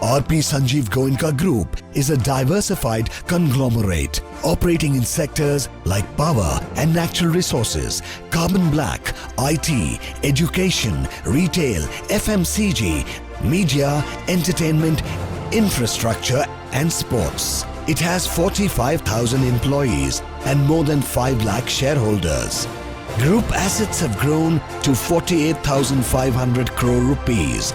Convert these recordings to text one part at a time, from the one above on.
RP Sanjeev Goenka Group is a diversified conglomerate operating in sectors like power and natural resources, carbon black, IT, education, retail, FMCG, media, entertainment, infrastructure and sports. It has 45,000 employees and more than 5 lakh shareholders. Group assets have grown to 48,500 crore rupees.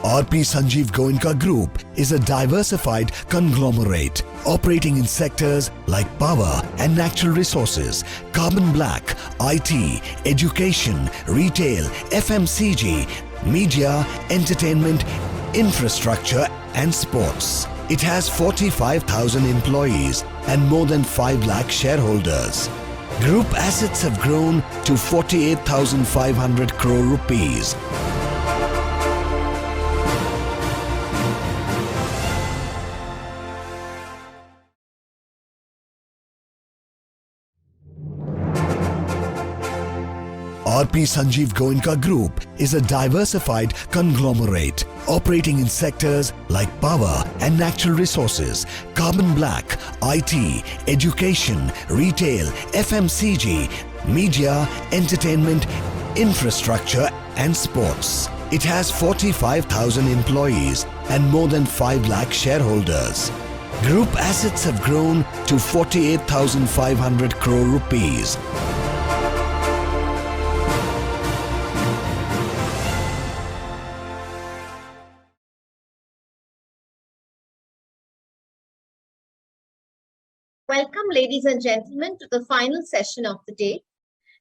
RP Sanjeev Goenka Group is a diversified conglomerate operating in sectors like power and natural resources, carbon black, IT, education, retail, FMCG, media, entertainment, infrastructure and sports. It has 45,000 employees and more than 5 lakh shareholders. Group assets have grown to 48,500 crore rupees. RP Sanjeev Goenka Group is a diversified conglomerate operating in sectors like power and natural resources, carbon black, IT, education, retail, FMCG, media, entertainment, infrastructure and sports. It has 45,000 employees and more than 5 lakh shareholders. Group assets have grown to 48,500 crore rupees. Welcome, ladies and gentlemen, to the final session of the day.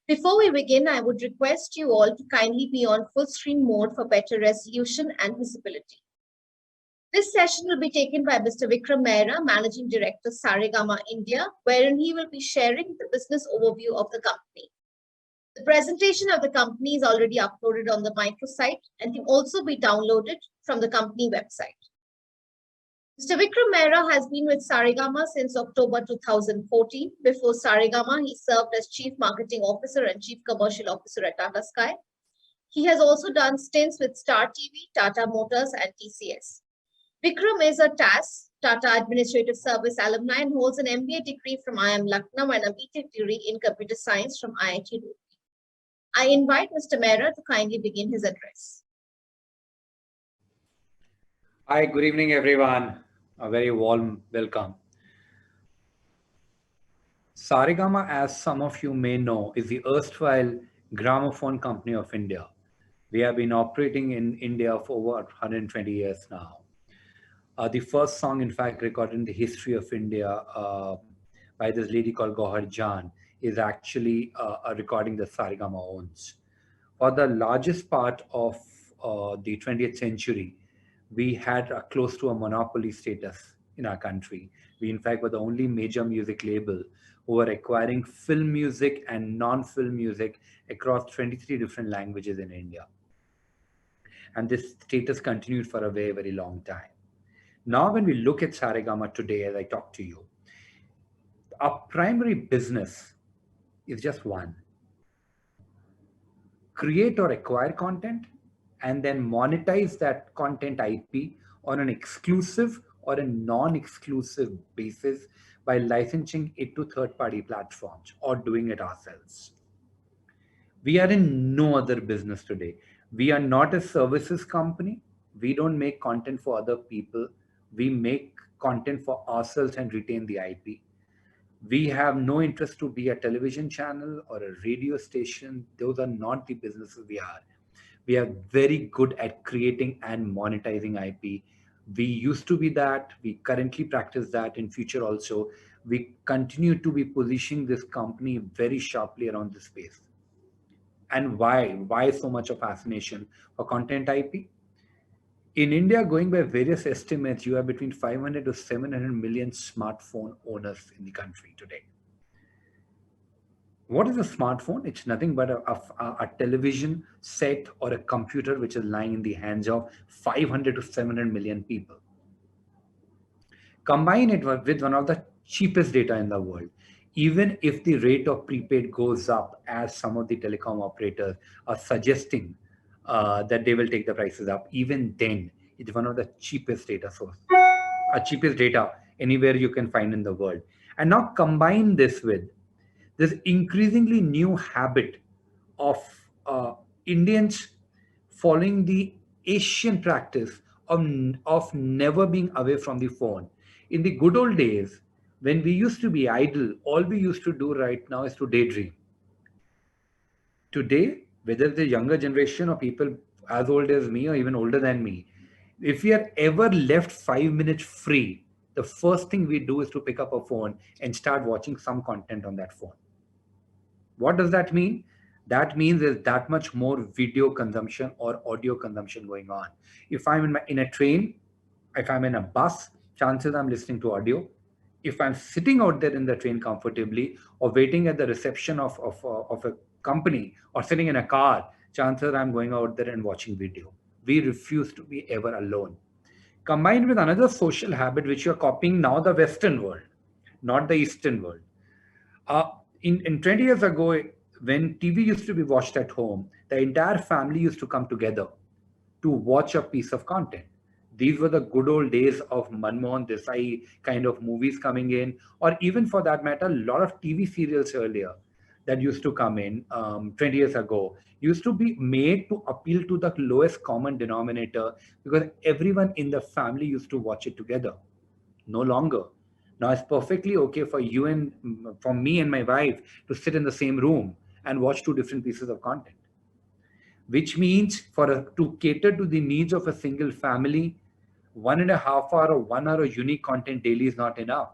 Before we begin, I would request you all to kindly be on full screen mode for better resolution and visibility. This session will be taken by Mr. Vikram Mehra, Managing Director, Saregama India, wherein he will be sharing the business overview of the company. The presentation of the company is already uploaded on the microsite and can also be downloaded from the company website. Mr. Vikram Mehra has been with Saregama since October 2014. Before Saregama, he served as Chief Marketing Officer and Chief Commercial Officer at Tata Sky. He has also done stints with Star TV, Tata Motors and TCS. Vikram is a TAS, Tata Administrative Service alumni, and holds an MBA degree from IIM Lucknow and a BTech degree in Computer Science from IIT Roorkee. I invite Mr. Mehra to kindly begin his address. Hi, good evening, everyone. A very warm welcome. Saregama, as some of you may know, is the erstwhile gramophone company of India. We have been operating in India for over 120 years now. The first song, in fact, recorded in the history of India by this lady called Gauhar Jan is actually a recording that Saregama owns. For the largest part of the 20th century, we had close to a monopoly status in our country. We, in fact, were the only major music label who were acquiring film music and non-film music across 23 different languages in India. And this status continued for a very, very long time. Now, when we look at Saregama today, as I talk to you, our primary business is just one. Create or acquire content and then monetize that content IP on an exclusive or a non-exclusive basis by licensing it to third-party platforms or doing it ourselves. We are in no other business today. We are not a services company. We don't make content for other people. We make content for ourselves and retain the IP. We have no interest to be a television channel or a radio station. Those are not the businesses we are. We are very good at creating and monetizing IP. We used to be that. We currently practice that in future also. We continue to be positioning this company very sharply around this space. And why? Why so much of fascination for content IP? In India, going by various estimates, you have between 500 to 700 million smartphone owners in the country today. What is a smartphone? It's nothing but a television set or a computer which is lying in the hands of 500 to 700 million people. Combine it with one of the cheapest data in the world. Even if the rate of prepaid goes up, as some of the telecom operators are suggesting that they will take the prices up, even then, it's one of the cheapest data source, cheapest data anywhere you can find in the world. And now combine this with this increasingly new habit of Indians following the Asian practice of never being away from the phone. In the good old days, when we used to be idle, all we used to do right now is to daydream. Today, whether the younger generation or people as old as me or even older than me, if we are ever left 5 minutes free, the first thing we do is to pick up a phone and start watching some content on that phone. What does that mean? That means there's that much more video consumption or audio consumption going on. If I'm in a train, if I'm in a bus, chances I'm listening to audio. If I'm sitting out there in the train comfortably or waiting at the reception of a company or sitting in a car, chances I'm going out there and watching video. We refuse to be ever alone. Combined with another social habit which you're copying now, the Western world, not the Eastern world. In 20 years ago, when TV used to be watched at home, the entire family used to come together to watch a piece of content. These were the good old days of Manmohan Desai kind of movies coming in, or even for that matter, a lot of TV serials earlier that used to come in 20 years ago used to be made to appeal to the lowest common denominator because everyone in the family used to watch it together. No longer. Now it's perfectly okay for you and for me and my wife to sit in the same room and watch two different pieces of content. Which means to cater to the needs of a single family, 1.5 hour or 1 hour of unique content daily is not enough.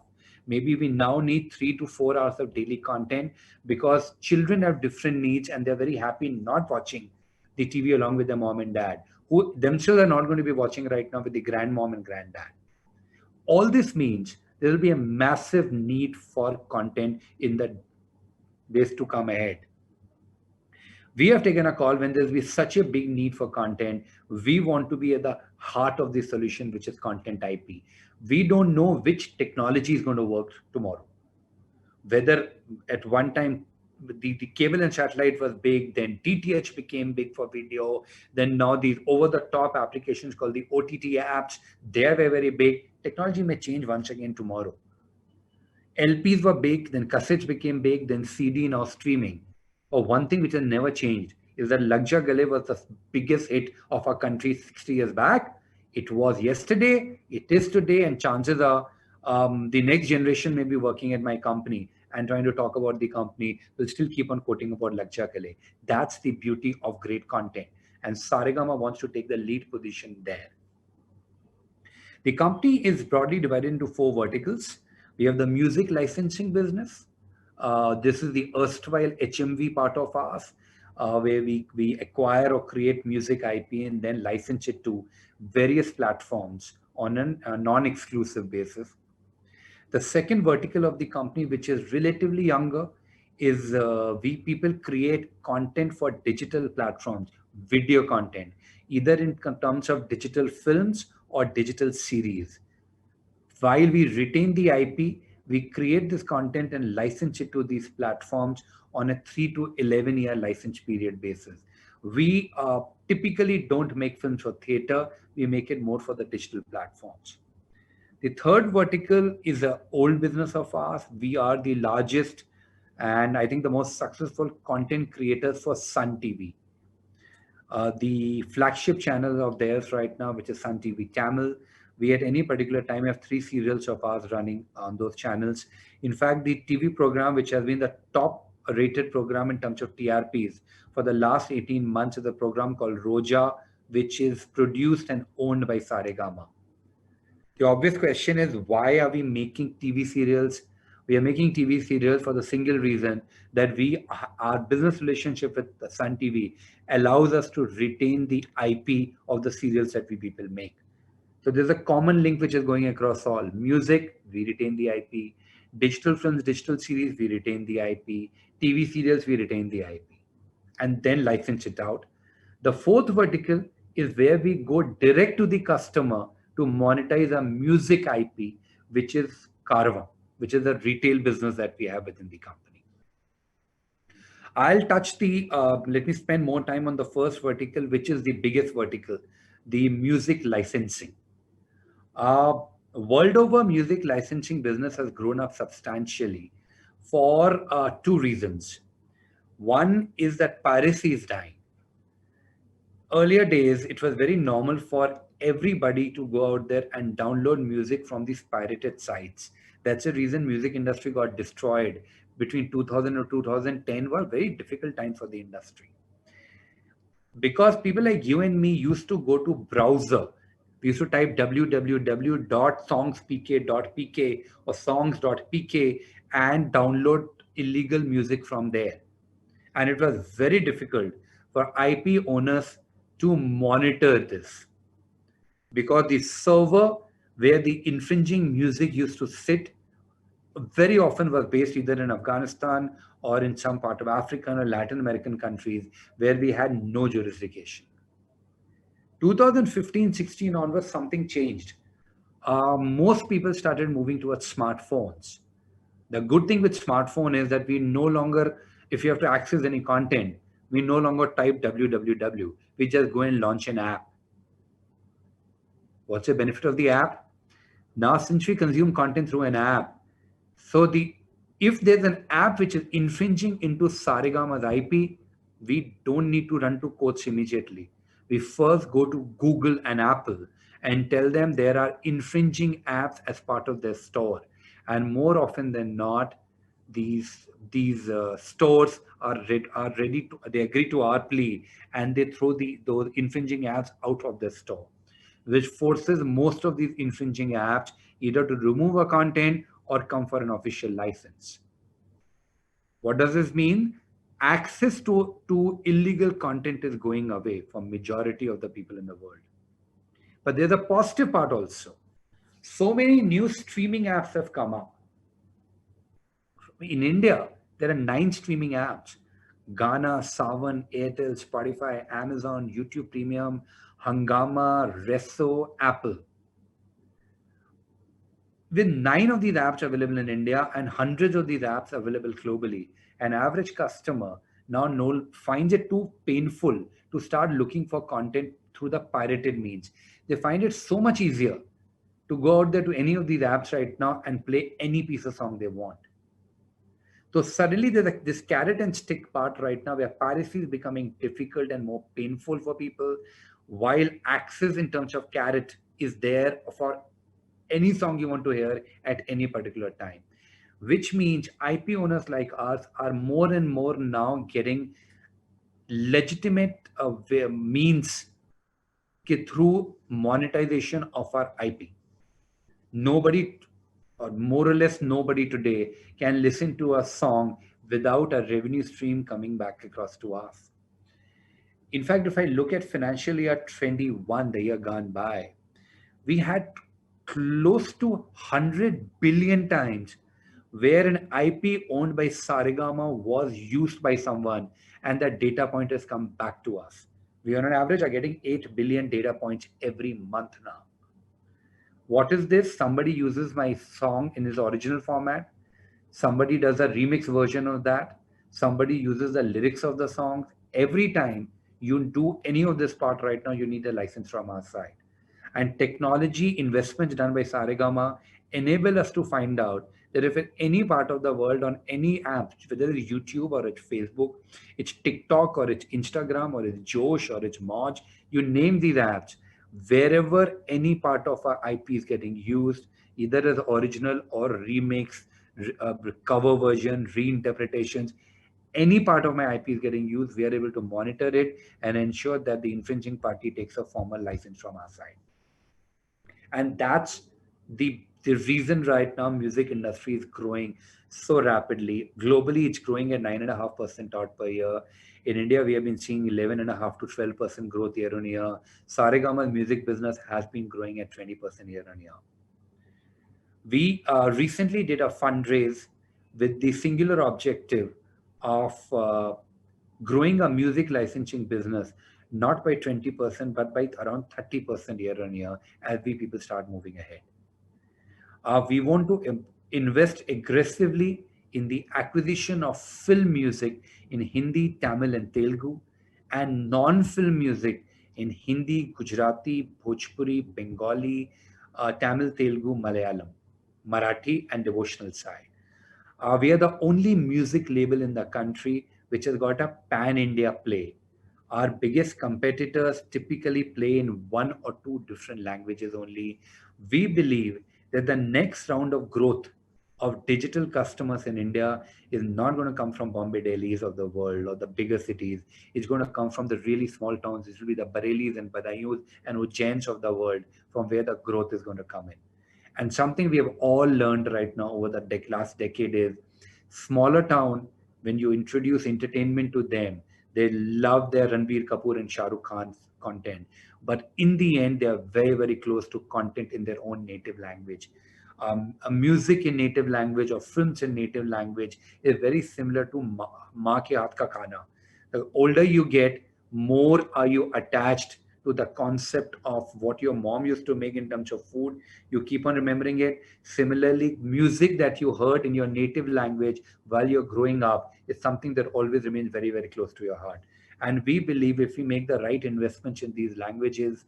Maybe we now need 3 to 4 hours of daily content because children have different needs and they're very happy not watching the TV along with their mom and dad, who themselves are not going to be watching right now with the grandmom and granddad. All this means there will be a massive need for content in the days to come ahead. We have taken a call when there's be such a big need for content. We want to be at the heart of the solution, which is content IP. We don't know which technology is going to work tomorrow. Whether at one time the cable and satellite was big, then DTH became big for video. Then now these over-the-top applications called the OTT apps, they are very big. Technology may change once again tomorrow. LPs were big, then cassettes became big, then CD, now streaming. Or one thing which has never changed is that Lag Ja Gale was the biggest hit of our country 60 years back. It was yesterday, it is today, and chances are the next generation may be working at my company and trying to talk about the company will still keep on quoting about Lag Ja Gale. That's the beauty of great content. And Saregama wants to take the lead position there. The company is broadly divided into 4 verticals. We have the music licensing business. This is the erstwhile HMV part of ours, where we acquire or create music IP and then license it to various platforms on a non-exclusive basis. The second vertical of the company, which is relatively younger, is people create content for digital platforms, video content, either in terms of digital films or digital series. While we retain the IP, we create this content and license it to these platforms on a 3 to 11 year license period basis. We typically don't make films for theater, we make it more for the digital platforms. The third vertical is an old business of ours. We are the largest and I think the most successful content creators for Sun TV. The flagship channel of theirs right now, which is Sun TV Tamil. We at any particular time have 3 serials of ours running on those channels. In fact, the TV program, which has been the top rated program in terms of TRPs for the last 18 months, is a program called Roja, which is produced and owned by Saregama. The obvious question is, why are we making TV serials? We are making TV serials for the single reason that our business relationship with Sun TV allows us to retain the IP of the serials that we people make. So there's a common link which is going across all. Music, we retain the IP. Digital films, digital series, we retain the IP. TV serials, we retain the IP. And then license it out. The fourth vertical is where we go direct to the customer to monetize a music IP which is Carvaan, which is a retail business that we have within the company. I'll touch let me spend more time on the first vertical, which is the biggest vertical, the music licensing. World over, music licensing business has grown up substantially for two reasons. One is that piracy is dying. Earlier days, it was very normal for everybody to go out there and download music from these pirated sites. That's the reason music industry got destroyed between 2000 or 2010 were very difficult times for the industry. Because people like you and me used to go to browser. We used to type www.songspk.pk or songs.pk and download illegal music from there. And it was very difficult for IP owners to monitor this, because the server where the infringing music used to sit very often was based either in Afghanistan or in some part of African or Latin American countries where we had no jurisdiction. 2015-16 onwards, something changed. Most people started moving towards smartphones. The good thing with smartphone is that we no longer, if you have to access any content, we no longer type www. We just go and launch an app. What's the benefit of the app? Now, since we consume content through an app, so if there's an app which is infringing into Saregama's IP, we don't need to run to courts immediately. We first go to Google and Apple and tell them there are infringing apps as part of their store. And more often than not, these stores are ready to, they agree to our plea, and they throw those infringing apps out of the store, which forces most of these infringing apps either to remove a content or come for an official license. What does this mean? Access to illegal content is going away for majority of the people in the world. But there's a positive part also. So many new streaming apps have come up. In India, there are 9 streaming apps: Gaana, Savan, Airtel, Spotify, Amazon, YouTube Premium, Hungama, Resso, Apple. With 9 of these apps available in India and hundreds of these apps available globally, an average customer now finds it too painful to start looking for content through the pirated means. They find it so much easier to go out there to any of these apps right now and play any piece of song they want. So suddenly there's this carrot and stick part right now where piracy is becoming difficult and more painful for people, while access in terms of carrot is there for any song you want to hear at any particular time, which means IP owners like us are more and more now getting legitimate means through monetization of our IP. Nobody, or more or less nobody today, can listen to a song without a revenue stream coming back across to us. In fact, if I look at financial year 21, the year gone by, we had close to 100 billion times where an IP owned by Saregama was used by someone and that data point has come back to us. We on an average are getting 8 billion data points every month now. What is this? Somebody uses my song in its original format. Somebody does a remix version of that. Somebody uses the lyrics of the song. Every time you do any of this part right now, you need a license from our side. And technology investments done by Saregama enable us to find out that if in any part of the world on any app, whether it's YouTube or it's Facebook, it's TikTok or it's Instagram or it's Josh or it's Moj, you name these apps, wherever any part of our IP is getting used, either as original or remix, cover version, reinterpretations, any part of my IP is getting used, we are able to monitor it and ensure that the infringing party takes a formal license from our side. And that's the reason right now music industry is growing so rapidly. Globally, it's growing at 9.5% odd per year. In India, we have been seeing 11.5 to 12% growth year on year. Saregama's music business has been growing at 20% year on year. We recently did a fundraise with the singular objective of growing a music licensing business, not by 20%, but by around 30% year on year as we people start moving ahead. We want to invest aggressively in the acquisition of film music in Hindi, Tamil, and Telugu, and non-film music in Hindi, Gujarati, Bhojpuri, Bengali, Tamil, Telugu, Malayalam, Marathi, and devotional side. We are the only music label in the country which has got a pan-India play. Our biggest competitors typically play in one or two different languages only. We believe that the next round of growth of digital customers in India is not going to come from Bombay, Delhi's of the world or the bigger cities. It's going to come from the really small towns. It will be the Bareilly's and Badayus and Ujjains of the world from where the growth is going to come in. And something we have all learned right now over the last decade is smaller town, when you introduce entertainment to them, they love their Ranbir Kapoor and Shah Rukh Khan's content. But in the end, they are very, very close to content in their own native language. A music in native language or films in native language is very similar to maa ke haath ka khana. The older you get, more are you attached to the concept of what your mom used to make in terms of food. You keep on remembering it. Similarly, music that you heard in your native language while you're growing up is something that always remains very, very close to your heart. And we believe if we make the right investments in these languages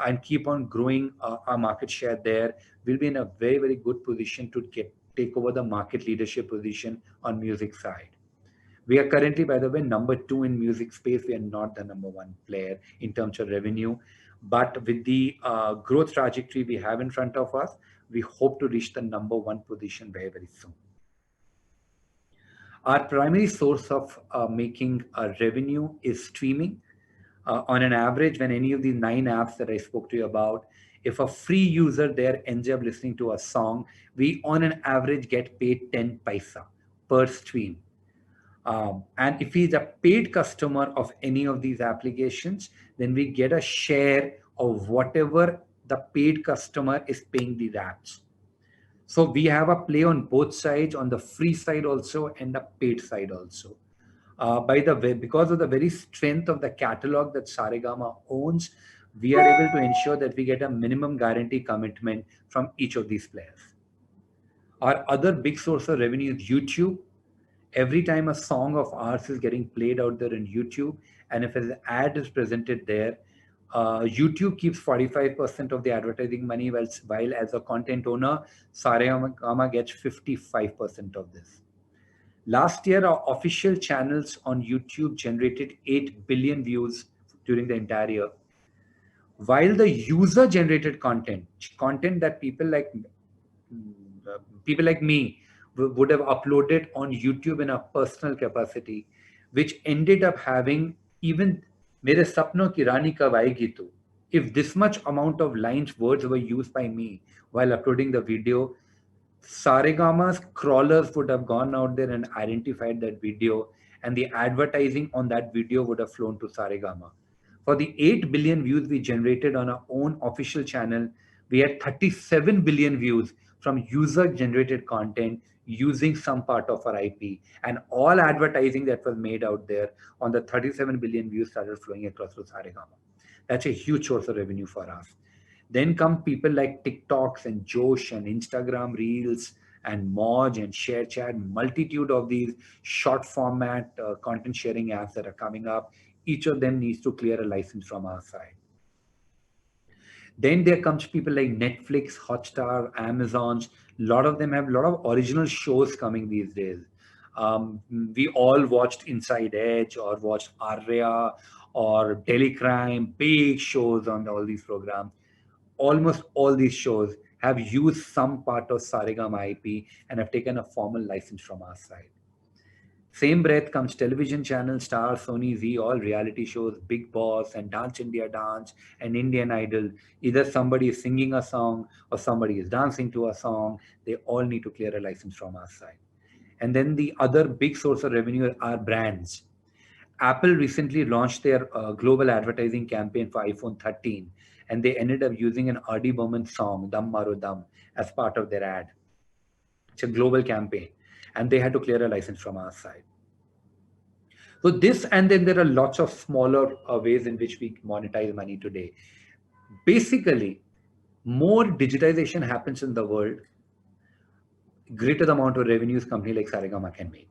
and keep on growing our market share there, we'll be in a very, very good position to take over the market leadership position on music side. We are currently, by the way, number 2 in music space. We are not the number 1 player in terms of revenue. But with the growth trajectory we have in front of us, we hope to reach the number 1 position very, very soon. Our primary source of making revenue is streaming. On an average, when any of these 9 apps that I spoke to you about, if a free user there ends up listening to a song, we on an average get paid 10 paisa per stream. And if he's a paid customer of any of these applications, then we get a share of whatever the paid customer is paying these apps. So we have a play on both sides, on the free side also and the paid side also. By the way, because of the very strength of the catalog that Saregama owns, we are able to ensure that we get a minimum guarantee commitment from each of these players. Our other big source of revenue is YouTube. Every time a song of ours is getting played out there in YouTube, and if an ad is presented there, YouTube keeps 45% of the advertising money, while as a content owner, Saregama gets 55% of this. Last year, our official channels on YouTube generated 8 billion views during the entire year. While the user-generated content that people like me would have uploaded on YouTube in a personal capacity, which ended up having even Mere Sapno Ki Rani Kab Aayegi Tu. If this much amount of lines, words were used by me while uploading the video, Saregama's crawlers would have gone out there and identified that video, and the advertising on that video would have flown to Saregama. For the 8 billion views we generated on our own official channel, we had 37 billion views from user-generated content using some part of our IP. And all advertising that was made out there on the 37 billion views started flowing across to Saregama. That's a huge source of revenue for us. Then come people like TikToks and Josh and Instagram Reels and Moj and ShareChat, multitude of these short format content sharing apps that are coming up. Each of them needs to clear a license from our side. Then there comes people like Netflix, Hotstar, Amazons. A lot of them have a lot of original shows coming these days. We all watched Inside Edge or watched Arya or Daily Crime, big shows on all these programs. Almost all these shows have used some part of Saregama IP and have taken a formal license from our side. Same breath comes television channels, Star, Sony, Z, all reality shows, Big Boss and Dance India Dance and Indian Idol. Either somebody is singing a song or somebody is dancing to a song. They all need to clear a license from our side. And then the other big source of revenue are brands. Apple recently launched their global advertising campaign for iPhone 13, and they ended up using an R.D. Burman song, Dam Maro Dam, as part of their ad. It's a global campaign, and they had to clear a license from our side. So this, and then there are lots of smaller ways in which we monetize money today. Basically, more digitization happens in the world, greater the amount of revenues company like Saregama can make.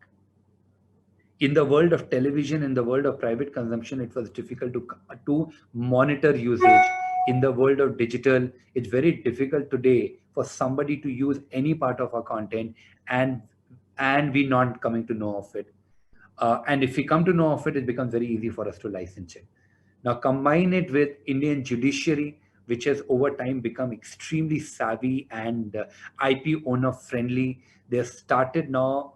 In the world of television, in the world of private consumption, it was difficult to monitor usage. In the world of digital, it's very difficult today for somebody to use any part of our content and we not coming to know of it. And if we come to know of it, it becomes very easy for us to license it. Now combine it with Indian judiciary, which has over time become extremely savvy and IP owner friendly. They have started now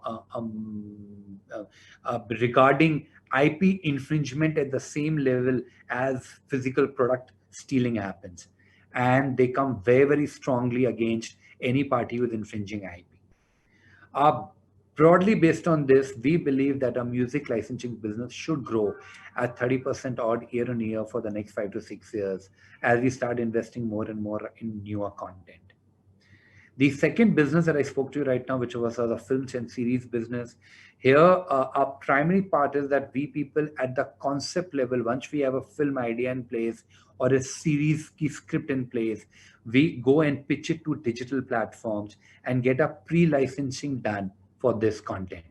regarding IP infringement at the same level as physical product stealing happens. And they come very, very strongly against any party with infringing IP. Broadly based on this, we believe that our music licensing business should grow at 30% odd year on year for the next 5 to 6 years as we start investing more and more in newer content. The second business that I spoke to you right now, which was the films and series business, here our primary part is that we people at the concept level, once we have a film idea in place or a series script in place, we go and pitch it to digital platforms and get a pre-licensing done for this content.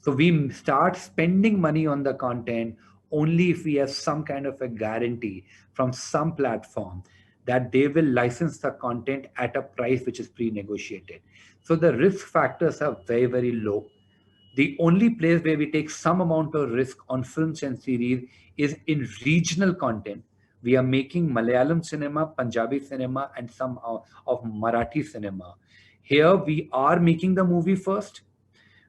So we start spending money on the content only if we have some kind of a guarantee from some platform that they will license the content at a price which is pre-negotiated. So the risk factors are very, very low. The only place where we take some amount of risk on films and series is in regional content. We are making Malayalam cinema, Punjabi cinema, and some of Marathi cinema. Here we are making the movie first.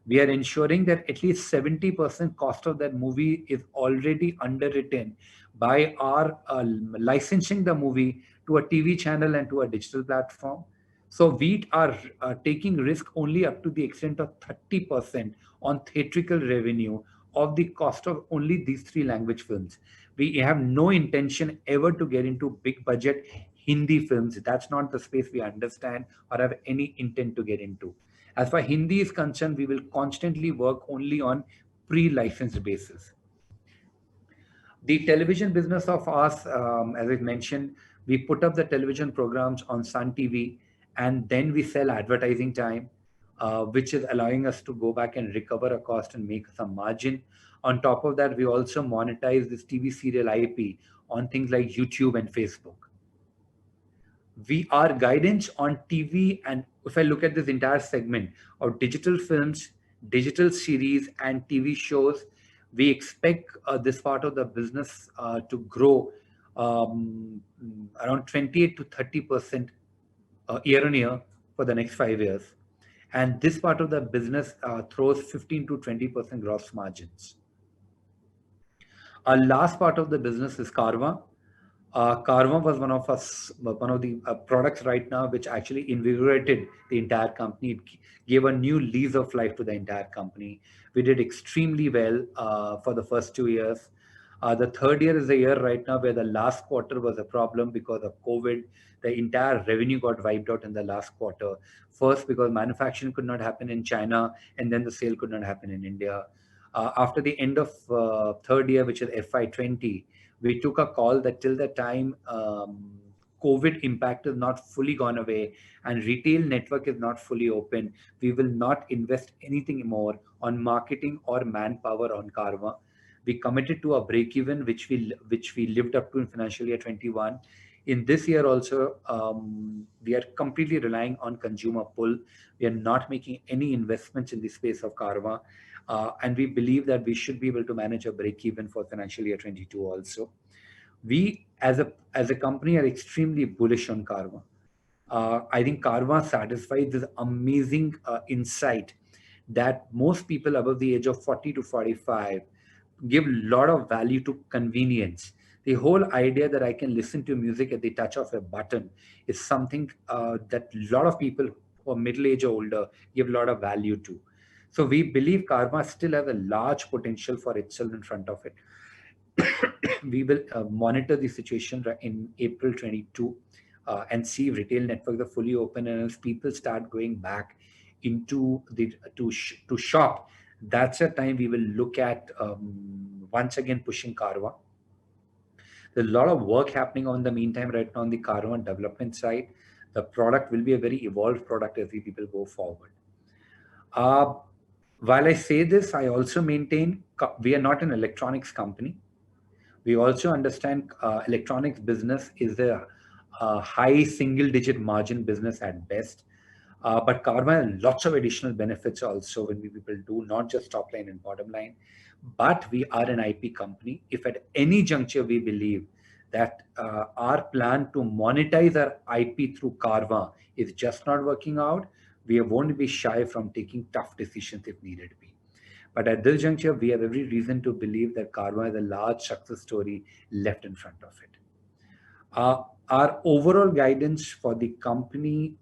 We are ensuring that at least 70% cost of that movie is already underwritten by our licensing the movie to a TV channel and to a digital platform. So we are taking risk only up to the extent of 30% on theatrical revenue of the cost of only these 3 language films. We have no intention ever to get into big budget Hindi films. That's not the space we understand or have any intent to get into. As far as Hindi is concerned, we will constantly work only on pre-licensed basis. The television business of us, as I mentioned, we put up the television programs on Sun TV and then we sell advertising time, which is allowing us to go back and recover a cost and make some margin. On top of that, we also monetize this TV serial IP on things like YouTube and Facebook. Our guidance on TV, and if I look at this entire segment of digital films, digital series, and TV shows, we expect this part of the business to grow around 28 to 30% year on year for the next 5 years. And this part of the business throws 15 to 20% gross margins. Our last part of the business is Carvaan. Carvaan was one of the products right now which actually invigorated the entire company. It gave a new lease of life to the entire company. We did extremely well for the first 2 years. The third year is the year right now where the last quarter was a problem because of COVID. The entire revenue got wiped out in the last quarter. First, because manufacturing could not happen in China, and then the sale could not happen in India. After the end of third year, which is FY20, we took a call that till the time COVID impact is not fully gone away and retail network is not fully open, we will not invest anything more on marketing or manpower on Carvaan. We committed to a break even, which we lived up to in financial year 21. In this year also, we are completely relying on consumer pull. We are not making any investments in the space of Carvaan. And we believe that we should be able to manage a break even for financial year 22 also. We as a company are extremely bullish on Carvaan. I think Carvaan satisfies this amazing insight that most people above the age of 40 to 45 give a lot of value to convenience. The whole idea that I can listen to music at the touch of a button is something that a lot of people who are middle age or older give a lot of value to. So we believe Carvaan still has a large potential for itself in front of it. We will monitor the situation in April 22 and see if retail networks are fully open, and as people start going back into to shop, that's a time we will look at once again pushing Carvaan. There's a lot of work happening on the meantime right now on the Carvaan development side. The product will be a very evolved product as we people go forward. Uh, while I say this, I also maintain we are not an electronics company. We also understand electronics business is a high single-digit margin business at best. But Karma has lots of additional benefits also when we people do not just top line and bottom line, but we are an IP company. If at any juncture we believe that our plan to monetize our IP through Karma is just not working out, we won't be shy from taking tough decisions if needed be. But at this juncture, we have every reason to believe that Karma has a large success story left in front of it. Our overall guidance for the company,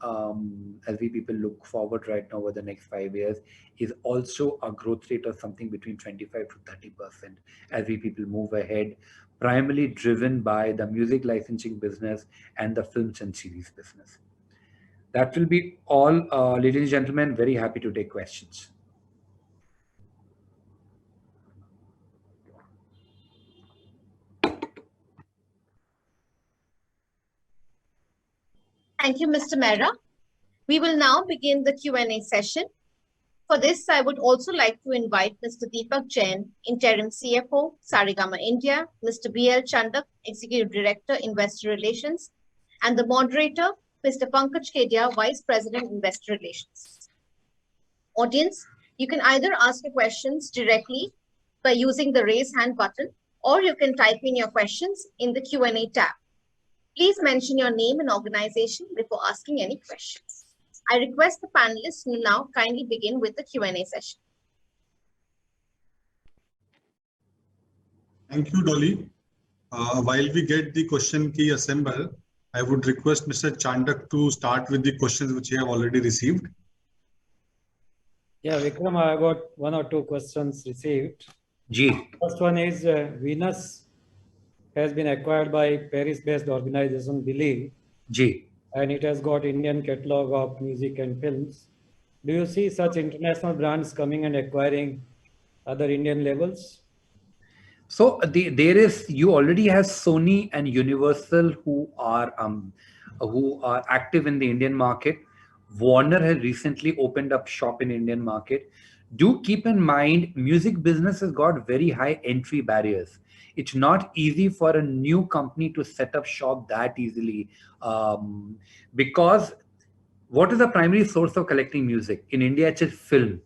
as we people look forward right now over the next 5 years, is also a growth rate of something between 25 to 30% as we people move ahead, primarily driven by the music licensing business and the films and series business. That will be all, ladies and gentlemen. Very happy to take questions. Thank you, Mr. Mehra. We will now begin the Q&A session. For this, I would also like to invite Mr. Deepak Jain, Interim CFO, Saregama India, Mr. B.L. Chandak, Executive Director, Investor Relations, and the moderator, Mr. Pankaj Kedia, Vice President, Investor Relations. Audience, you can either ask your questions directly by using the raise hand button, or you can type in your questions in the Q&A tab. Please mention your name and organization before asking any questions. I request the panelists to now kindly begin with the Q&A session. Thank you, Dolly. While we get the question key assembled, I would request Mr. Chandak to start with the questions which he have already received. Yeah, Vikram, I got one or two questions received. G. First one is Venus has been acquired by Paris-based organization Believe, G. and it has got Indian catalog of music and films. Do you see such international brands coming and acquiring other Indian labels? So you already have Sony and Universal who are active in the Indian market. Warner has recently opened up shop in Indian market. Do keep in mind, music business has got very high entry barriers. It's not easy for a new company to set up shop that easily, because what is the primary source of collecting music? In India, it's a film.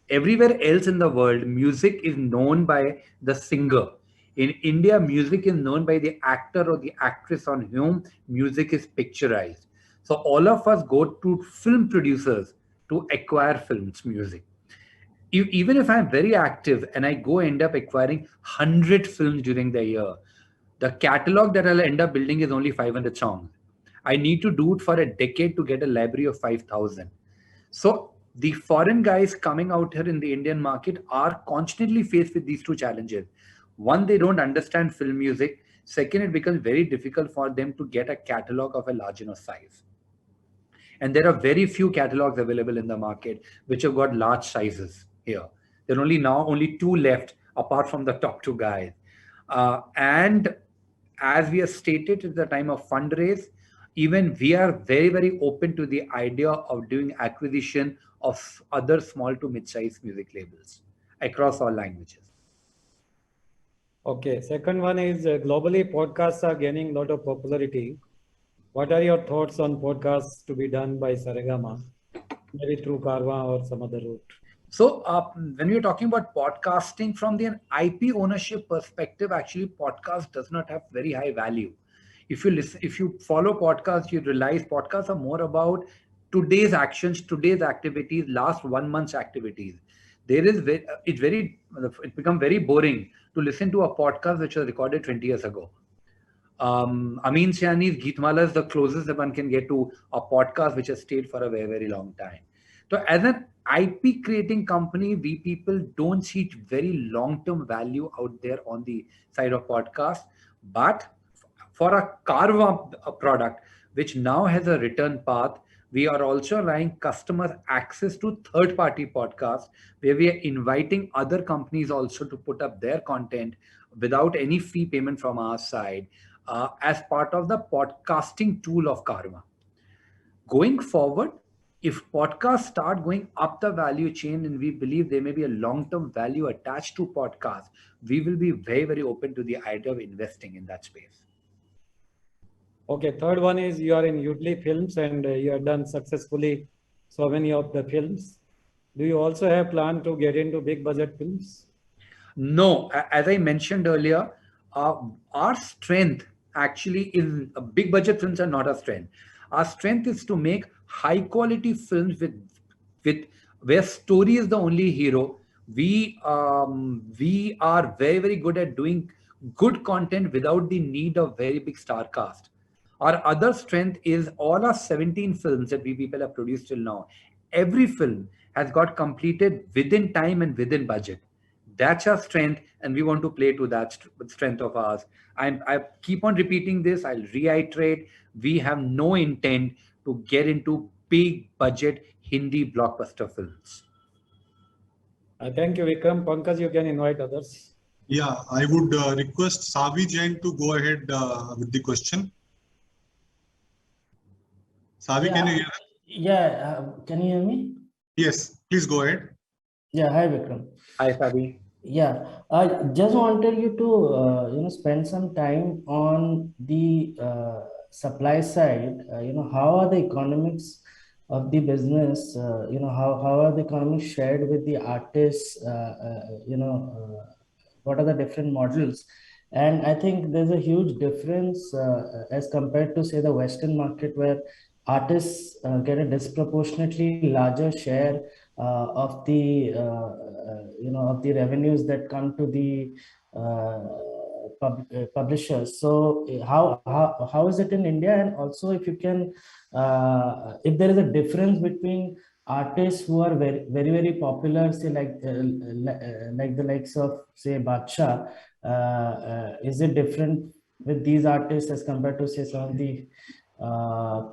Everywhere else in the world, music is known by the singer. In India, music is known by the actor or the actress on whom music is picturized. So all of us go to film producers to acquire films, music. Even if I'm very active and I go end up acquiring 100 films during the year, the catalog that I'll end up building is only 500 songs. I need to do it for a decade to get a library of 5,000. So the foreign guys coming out here in the Indian market are constantly faced with these two challenges. One, they don't understand film music. Second, it becomes very difficult for them to get a catalog of a large enough size. And there are very few catalogs available in the market which have got large sizes here. There are only two left apart from the top two guys. And as we have stated at the time of fundraise, even we are very, very open to the idea of doing acquisition of other small to mid-sized music labels across all languages. Okay, second one is globally podcasts are gaining a lot of popularity. What are your thoughts on podcasts to be done by Saregama, maybe through Karma or some other route? So when we're talking about podcasting from the IP ownership perspective, actually podcast does not have very high value. If you follow podcasts, you realize podcasts are more about today's actions, today's activities, last 1 month's activities. It becomes very boring to listen to a podcast which was recorded 20 years ago. Amin Siani's Geetmala is the closest that one can get to a podcast which has stayed for a very, very long time. So as an IP creating company, we people don't see very long-term value out there on the side of podcast. But for a Carva product, which now has a return path, we are also allowing customers access to third-party podcasts where we are inviting other companies also to put up their content without any fee payment from our side as part of the podcasting tool of Karma. Going forward, If podcasts start going up the value chain and we believe there may be a long-term value attached to podcasts, we will be very, very open to the idea of investing in that space. Okay, third one is you are in Udley Films and you have done successfully so many of the films. Do you also have plan to get into big budget films? No, as I mentioned earlier, our strength actually is big budget films are not our strength. Our strength is to make high quality films with where story is the only hero. We are very, very good at doing good content without the need of very big star cast. Our other strength is all our 17 films that we people have produced till now. Every film has got completed within time and within budget. That's our strength, and we want to play to that strength of ours. I keep on repeating this. I'll reiterate. We have no intent to get into big budget Hindi blockbuster films. Thank you, Vikram. Pankaj, you can invite others. Yeah, I would request Savi Jain to go ahead with the question. Savi, can you hear us? Yeah, can you hear me? Yes, please go ahead. Yeah, hi Vikram. Hi, Fabi. Yeah, I just wanted you to spend some time on the supply side. How are the economics of the business? How are the economics shared with the artists? What are the different models? And I think there's a huge difference as compared to, say, the Western market, where artists get a disproportionately larger share of the of the revenues that come to the publishers. So how is it in India? And also, if you can, if there is a difference between artists who are very popular, say like the likes of, say, Badshah, is it different with these artists as compared to, say, some of the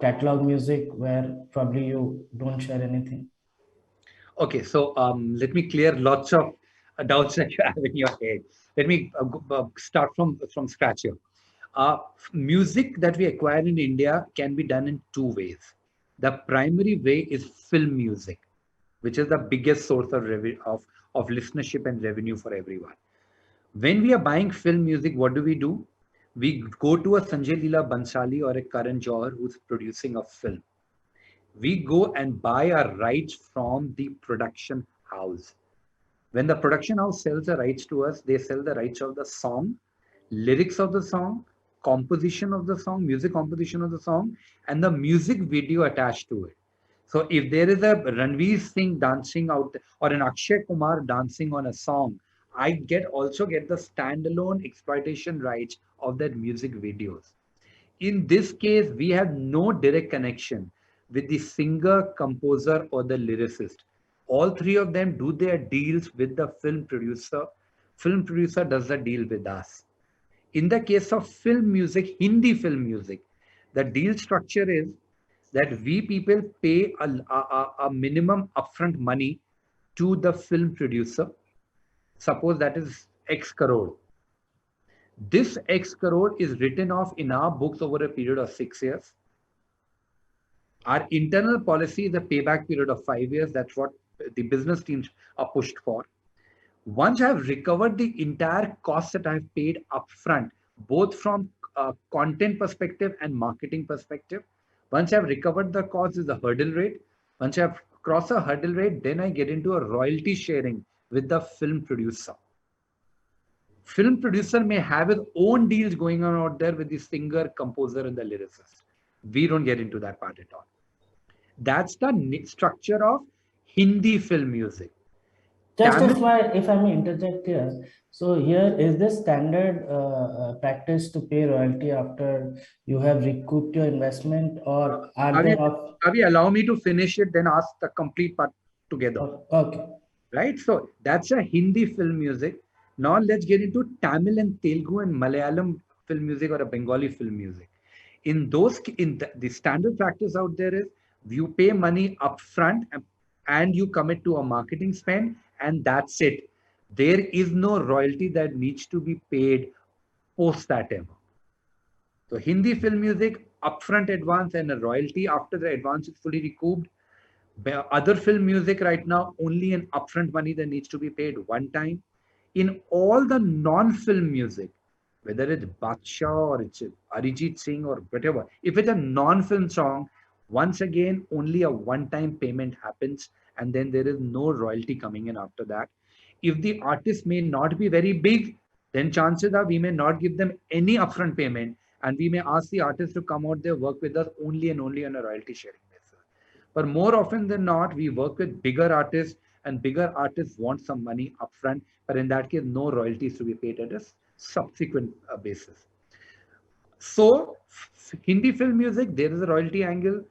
catalog music where probably you don't share anything? Okay, so let me clear lots of doubts that you have in your head. Let me start from scratch here. Music that we acquire in India can be done in two ways. The primary way is film music, which is the biggest source of of listenership and revenue for everyone. When we are buying film music, what do? We go to a Sanjay Leela Bansali or a Karan Johar who's producing a film. We go and buy our rights from the production house. When the production house sells the rights to us, they sell the rights of the song, lyrics of the song, composition of the song, music composition of the song, and the music video attached to it. So if there is a Ranveer Singh dancing out or an Akshay Kumar dancing on a song, I also get the standalone exploitation rights of that music videos. In this case, we have no direct connection with the singer, composer, or the lyricist. All three of them do their deals with the film producer. Film producer does the deal with us. In the case of film music, Hindi film music, the deal structure is that we people pay a minimum upfront money to the film producer. Suppose that is X crore. This X crore is written off in our books over a period of 6 years. Our internal policy is a payback period of 5 years. That's what the business teams are pushed for. Once I have recovered the entire cost that I have paid upfront, both from a content perspective and marketing perspective, once I have recovered the cost is the hurdle rate. Once I have crossed a hurdle rate, then I get into a royalty sharing with the film producer. Film producer may have his own deals going on out there with the singer, composer, and the lyricist. We don't get into that part at all. That's the structure of Hindi film music. Just if I may interject here. So here, is this standard practice to pay royalty after you have recouped your investment, or are they of... Avi, allow me to finish it, then ask the complete part together. Okay. Right? So that's a Hindi film music. Now let's get into Tamil and Telugu and Malayalam film music or a Bengali film music. In the standard practice out there is you pay money upfront and you commit to a marketing spend, and that's it. There is no royalty that needs to be paid post that ever. So Hindi film music, upfront advance and a royalty after the advance is fully recouped. Other film music right now, only an upfront money that needs to be paid one time. In all the non-film music, whether it's Baksha or it's Arijit Singh or whatever, if it's a non-film song, once again, only a one-time payment happens and then there is no royalty coming in after that. If the artist may not be very big, then chances are we may not give them any upfront payment and we may ask the artist to come out there, work with us only and only on a royalty sharing basis. But more often than not, we work with bigger artists and bigger artists want some money upfront, but in that case, no royalties to be paid at a subsequent basis. So, Hindi film music, there is a royalty angle.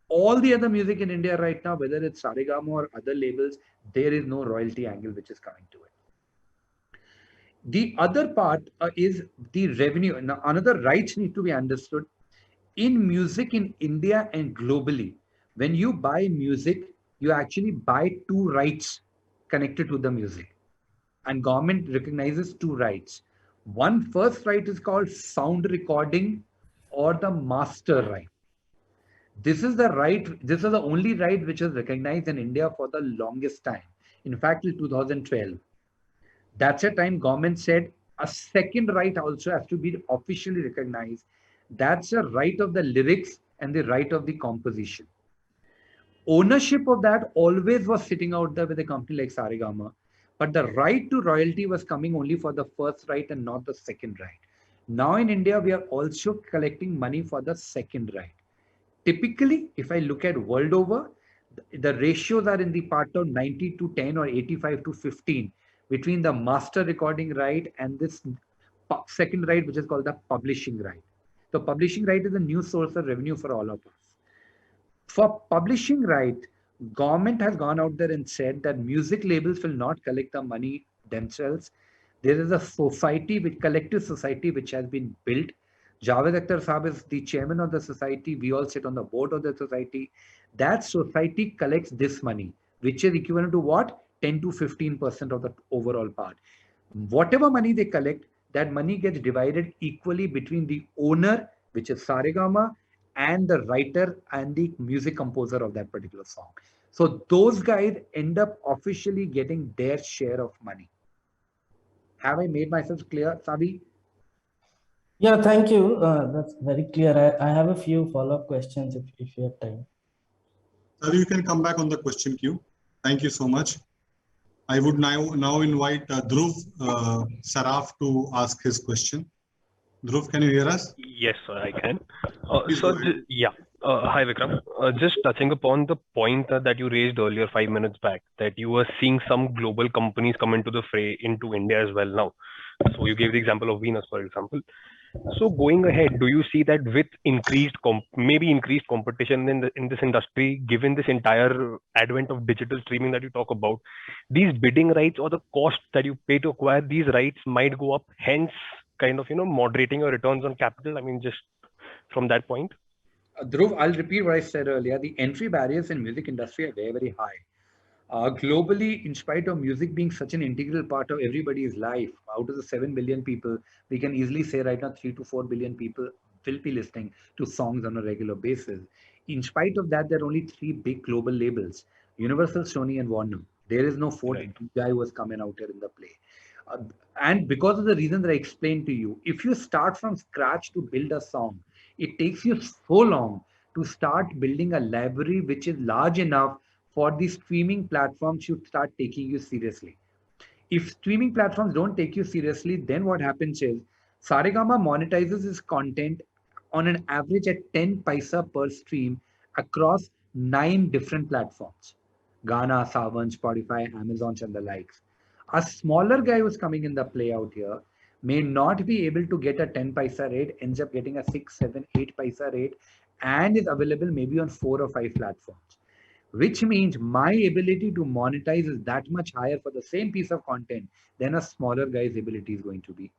All the other music in India right now, whether it's Saregama or other labels, there is no royalty angle which is coming to it. The other part is the revenue. Now, another rights need to be understood. In music in India and globally, when you buy music, you actually buy two rights connected to the music. And government recognizes two rights. One first right is called sound recording or the master right. This is the right, this is the only right which is recognized in India for the longest time. In fact, till 2012. That's a time government said a second right also has to be officially recognized. That's the right of the lyrics and the right of the composition. Ownership of that always was sitting out there with a company like Saregama, but the right to royalty was coming only for the first right and not the second right. Now in India, we are also collecting money for the second right. Typically, if I look at world over, the ratios are in the part of 90 to 10 or 85 to 15 between the master recording right and this second right, which is called the publishing right. The publishing right is a new source of revenue for all of us. For publishing right, government has gone out there and said that music labels will not collect the money themselves. There is a society, which collective society, which has been built. Javed Akhtar Saab is the chairman of the society. We all sit on the board of the society. That society collects this money, which is equivalent to what? 10 to 15% of the overall part. Whatever money they collect, that money gets divided equally between the owner, which is Saregama, and the writer and the music composer of that particular song. So those guys end up officially getting their share of money. Have I made myself clear, Sabi? Yeah, thank you. That's very clear. I have a few follow-up questions if you have time. Sir, you can come back on the question queue. Thank you so much. I would now invite Dhruv Saraf to ask his question. Dhruv, can you hear us? Yes, sir, I can. Please go ahead. Hi, Vikram. Just touching upon the point that you raised earlier 5 minutes back, that you were seeing some global companies come into the fray into India as well now. So you gave the example of Venus, for example. So going ahead, do you see that with increased competition in this industry, given this entire advent of digital streaming that you talk about, these bidding rights or the cost that you pay to acquire these rights might go up, hence kind of moderating your returns on capital? I mean, just from that point. Dhruv, I'll repeat what I said earlier. The entry barriers in music industry are very, very high. Globally, in spite of music being such an integral part of everybody's life, out of the 7 billion people, we can easily say right now 3 to 4 billion people will be listening to songs on a regular basis. In spite of that, there are only 3 big global labels: Universal, Sony, and Warner. There is no fourth guy who was coming out here in the play. And because of the reason that I explained to you, if you start from scratch to build a song, it takes you so long to start building a library which is large enough for the streaming platforms to start taking you seriously. If streaming platforms don't take you seriously, then what happens is Saregama monetizes its content on an average at 10 paisa per stream across 9 different platforms: Ghana, Saavn, Spotify, Amazon, and the likes. A smaller guy who's coming in the play out here may not be able to get a 10 paisa rate, ends up getting a 6, 7, 8 paisa rate, and is available maybe on 4 or 5 platforms. Which means my ability to monetize is that much higher for the same piece of content than a smaller guy's ability is going to be.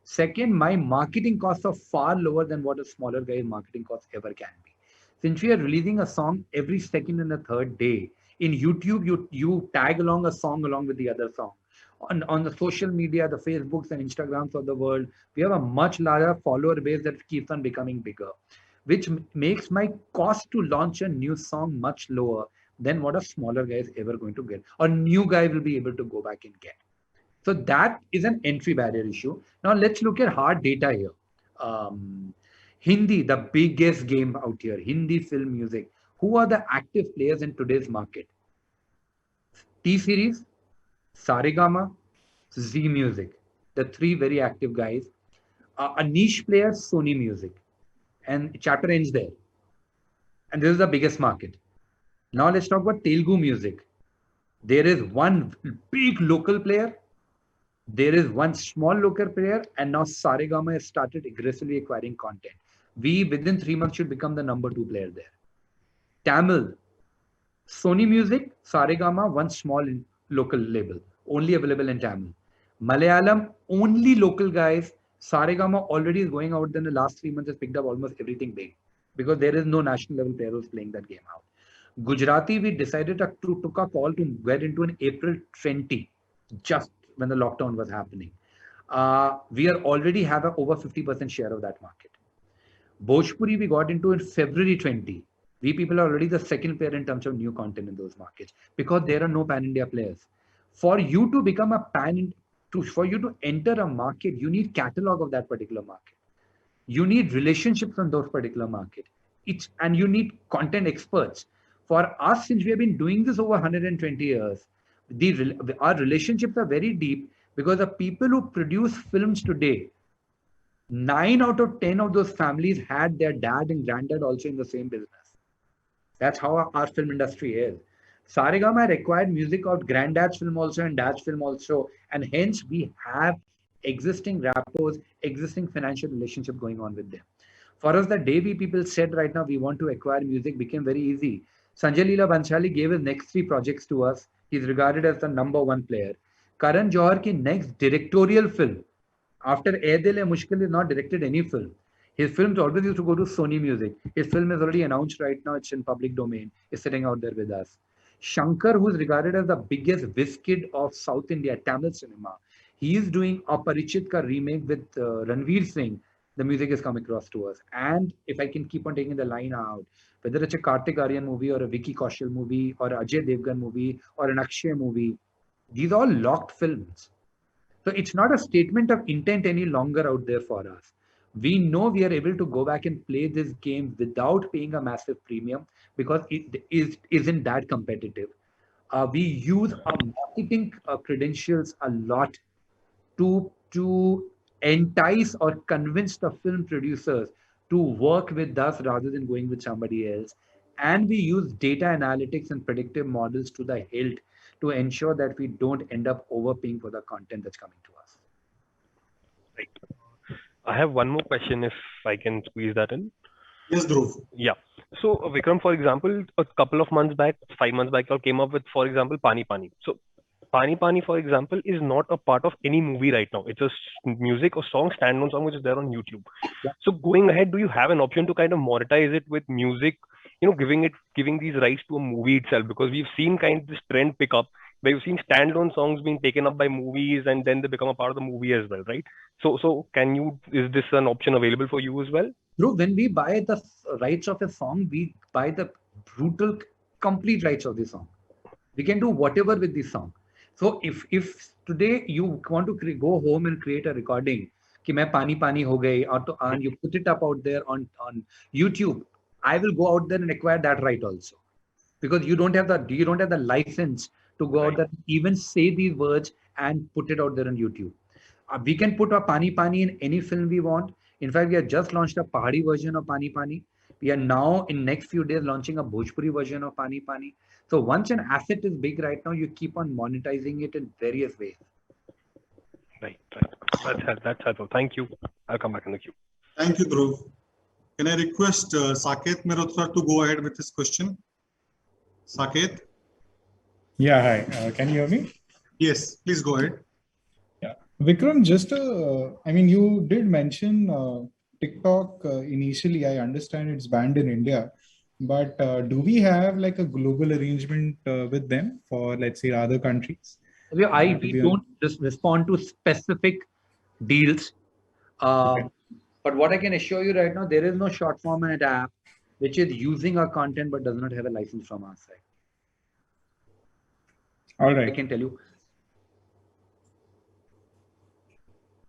Second, my marketing costs are far lower than what a smaller guy's marketing costs ever can be. Since we are releasing a song every second and the third day, in YouTube, you tag along a song along with the other song. On the social media, the Facebooks and Instagrams of the world, we have a much larger follower base that keeps on becoming bigger, which makes my cost to launch a new song much lower. than what a smaller guy is ever going to get, or new guy will be able to go back and get. So that is an entry barrier issue. Now let's look at hard data here. Hindi, the biggest game out here, Hindi film music. Who are the active players in today's market? T-Series, Saregama, Z Music. The three very active guys. A niche player, Sony Music. And chapter ends there. And this is the biggest market. Now let's talk about Telugu music. There is one big local player. There is one small local player, and now Saregama has started aggressively acquiring content. We, within 3 months, should become the number 2 player there. Tamil, Sony Music, Saregama, one small local label, only available in Tamil. Malayalam, only local guys. Saregama already is going out there in the last 3 months, has picked up almost everything big because there is no national level player who's playing that game out. Gujarati, we decided to took a call to get into in April 20, just when the lockdown was happening. We are already have a over 50% share of that market. Bhojpuri, we got into in February 20. We people are already the second player in terms of new content in those markets because there are no pan-India players. For you to become a for you to enter a market, you need catalog of that particular market. You need relationships on those particular market. And you need content experts. For us, since we have been doing this over 120 years, our relationships are very deep because the people who produce films today, 9 out of 10 of those families had their dad and granddad also in the same business. That's how our film industry is. Saregama required music of granddad's film also and dad's film also, and hence we have existing rapport, existing financial relationship going on with them. For us, the day we people said right now we want to acquire music became very easy. Sanjay Leela Bhansali gave his next 3 projects to us. He's regarded as the number 1 player. Karan Johar ki next directorial film after Ae Dil Hai Mushkil is not directed any film. His films always used to go to Sony Music. His film is already announced right now. It's in public domain. It's sitting out there with us. Shankar, who is regarded as the biggest whiz-kid of South India, Tamil cinema, he is doing a Parichit ka remake with Ranveer Singh. The music has come across to us. And if I can keep on taking the line out, whether it's a Kartik Aaryan movie or a Vicky Kaushal movie or a Ajay Devgan movie or an Akshay movie, these are all locked films. So it's not a statement of intent any longer out there for us. We know we are able to go back and play this game without paying a massive premium because it isn't that competitive. We use our marketing credentials a lot to entice or convince the film producers to work with us rather than going with somebody else. And we use data analytics and predictive models to the hilt to ensure that we don't end up overpaying for the content that's coming to us. Right. I have one more question if I can squeeze that in. Yes, Dhruv. Yeah. So Vikram, for example, a couple of months back, 5 months back, you came up with, for example, Pani Pani. So Pani Pani, for example, is not a part of any movie right now. It's a music or song, standalone song, which is there on YouTube. Yeah. So going ahead, do you have an option to kind of monetize it with music, giving these rights to a movie itself? Because we've seen kind of this trend pick up where you've seen standalone songs being taken up by movies and then they become a part of the movie as well, right? So is this an option available for you as well? Bro, when we buy the rights of a song, we buy the brutal, complete rights of the song. We can do whatever with the song. So if today you want to go home and create a recording, कि मैं पानी पानी हो गई, and you put it up out there on YouTube, I will go out there and acquire that right also, because you don't have the license to go out there and even say these words and put it out there on YouTube. We can put a Pani Pani in any film we want. In fact, we have just launched a Pahadi version of Pani Pani. We are now in next few days launching a Bhojpuri version of Pani Pani. So once an asset is big right now, you keep on monetizing it in various ways. Right. That's helpful. Thank you. I'll come back in the queue. Thank you, Dhruv. Can I request Saket Mehrotra to go ahead with his question? Saket? Yeah, hi. Can you hear me? Yes, please go ahead. Yeah. Vikram, you did mention TikTok initially. I understand it's banned in India, but do we have like a global arrangement with them for, let's say, other countries? We don't just respond to specific deals. Okay. But what I can assure you right now, there is no short format app which is using our content but does not have a license from our side. All I right. can tell you.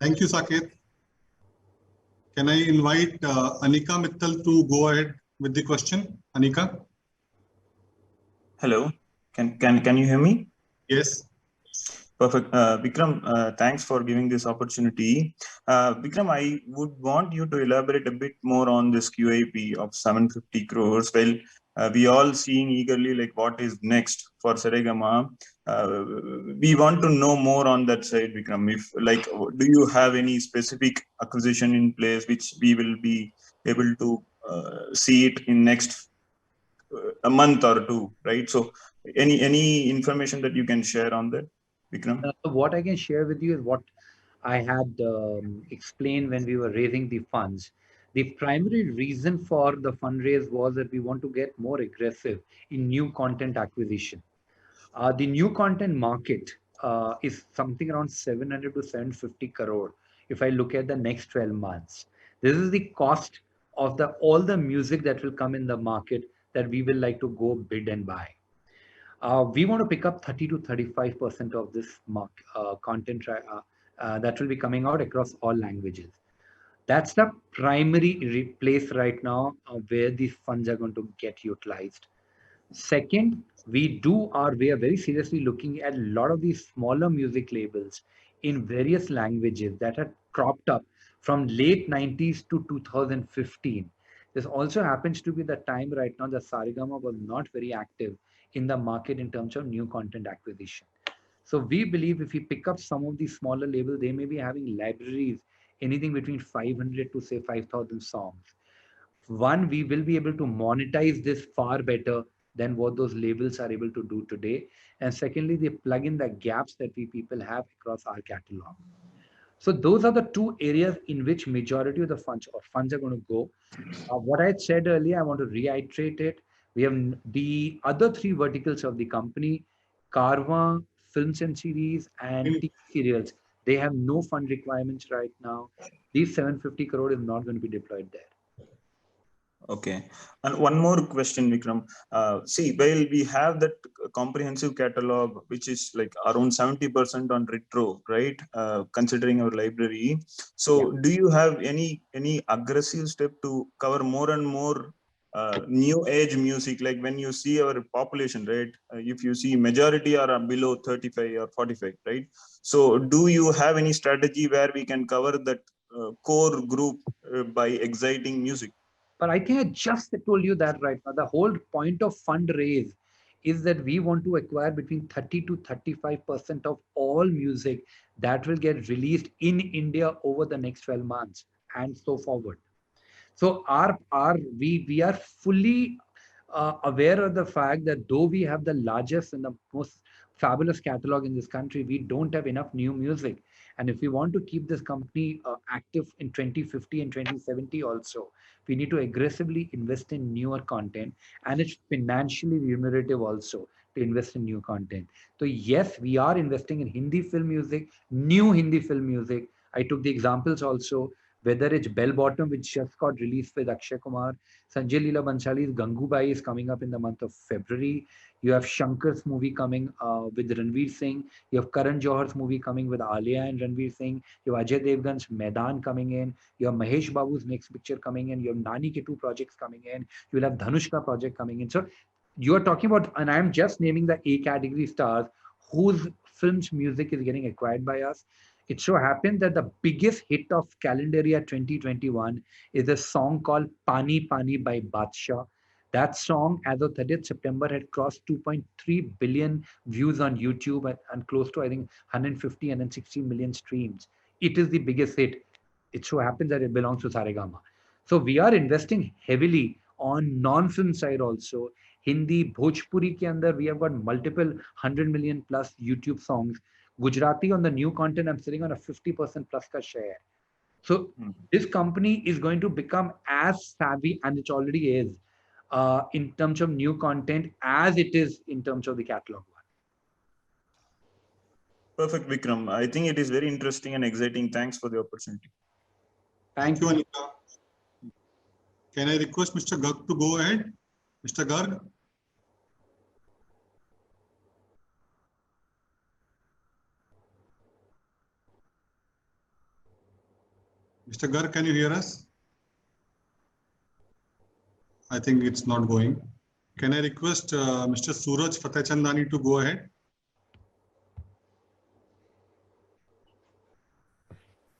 Thank you, Saket. Can I invite Anika Mittal to go ahead with the question? Anika? Hello, can you hear me? Yes. Perfect. Vikram, thanks for giving this opportunity. Vikram, I would want you to elaborate a bit more on this QIP of 750 crores. Well, we all seeing eagerly like what is next for Saregama. We want to know more on that side, Vikram. If like, do you have any specific acquisition in place which we will be able to see it in next a month or two, right? So, any information that you can share on that, Vikram? What I can share with you is what I had explained when we were raising the funds. The primary reason for the fundraise was that we want to get more aggressive in new content acquisition. The new content market is something around 700 to 750 crore if I look at the next 12 months. This is the cost of all the music that will come in the market that we will like to go bid and buy. We want to pick up 30 to 35% of this content that will be coming out across all languages. That's the primary place right now where these funds are going to get utilized. Second, we are very seriously looking at a lot of these smaller music labels in various languages that had cropped up from late 90s to 2015. This also happens to be the time right now that Saregama was not very active in the market in terms of new content acquisition. So we believe if we pick up some of these smaller labels, they may be having libraries anything between 500 to say 5,000 songs. One, we will be able to monetize this far better than what those labels are able to do today. And secondly, they plug in the gaps that we people have across our catalog. So those are the two areas in which majority of the funds are going to go. What I had said earlier, I want to reiterate it. We have the other three verticals of the company, Carvaan, films and series, and TV serials. They have no fund requirements right now. These 750 crore is not going to be deployed there. Okay. And one more question, Vikram. See, while we have that comprehensive catalog, which is like around 70% on retro, right? Considering our library. So do you have any aggressive step to cover more and more new age music? Like when you see our population, right? If you see majority are below 35 or 45, right? So do you have any strategy where we can cover that core group by exciting music? But I think I just told you that right now. The whole point of fundraise is that we want to acquire between 30 to 35% of all music that will get released in India over the next 12 months and so forward. So we are fully aware of the fact that though we have the largest and the most fabulous catalog in this country, we don't have enough new music. And if we want to keep this company active in 2050 and 2070 also, we need to aggressively invest in newer content, and it's financially remunerative also to invest in new content. So yes, we are investing in Hindi film music, new Hindi film music. I took the examples also, whether it's Bell Bottom, which just got released with Akshay Kumar, Sanjay Leela Bhansali's Gangubai is coming up in the month of February. You have Shankar's movie coming with Ranveer Singh. You have Karan Johar's movie coming with Alia and Ranveer Singh. You have Ajay Devgan's Maidan coming in. You have Mahesh Babu's next picture coming in. You have Nani ke two projects coming in. You will have Dhanushka project coming in. So you are talking about, and I'm just naming the A category stars whose film's music is getting acquired by us. It so happened that the biggest hit of calendar year 2021 is a song called Pani Pani by Badshah. That song, as of 30th September, had crossed 2.3 billion views on YouTube and close to, I think, 150 and 160 million streams. It is the biggest hit. It so happens that it belongs to Saregama. So we are investing heavily on non-film side also. Hindi, Bhojpuri ke andar, we have got multiple 100 million plus YouTube songs. Gujarati on the new content, I'm sitting on a 50% plus ka share. So this company is going to become as savvy, and it already is, in terms of new content as it is in terms of the catalog one. Perfect, Vikram. I think it is very interesting and exciting. Thanks for the opportunity. Thank you, Anika. Can I request Mr. Garg to go ahead? Mr. Garg? Mr. Garg, can you hear us? I think it's not going. Can I request Mr. Suraj Fatehchandani to go ahead?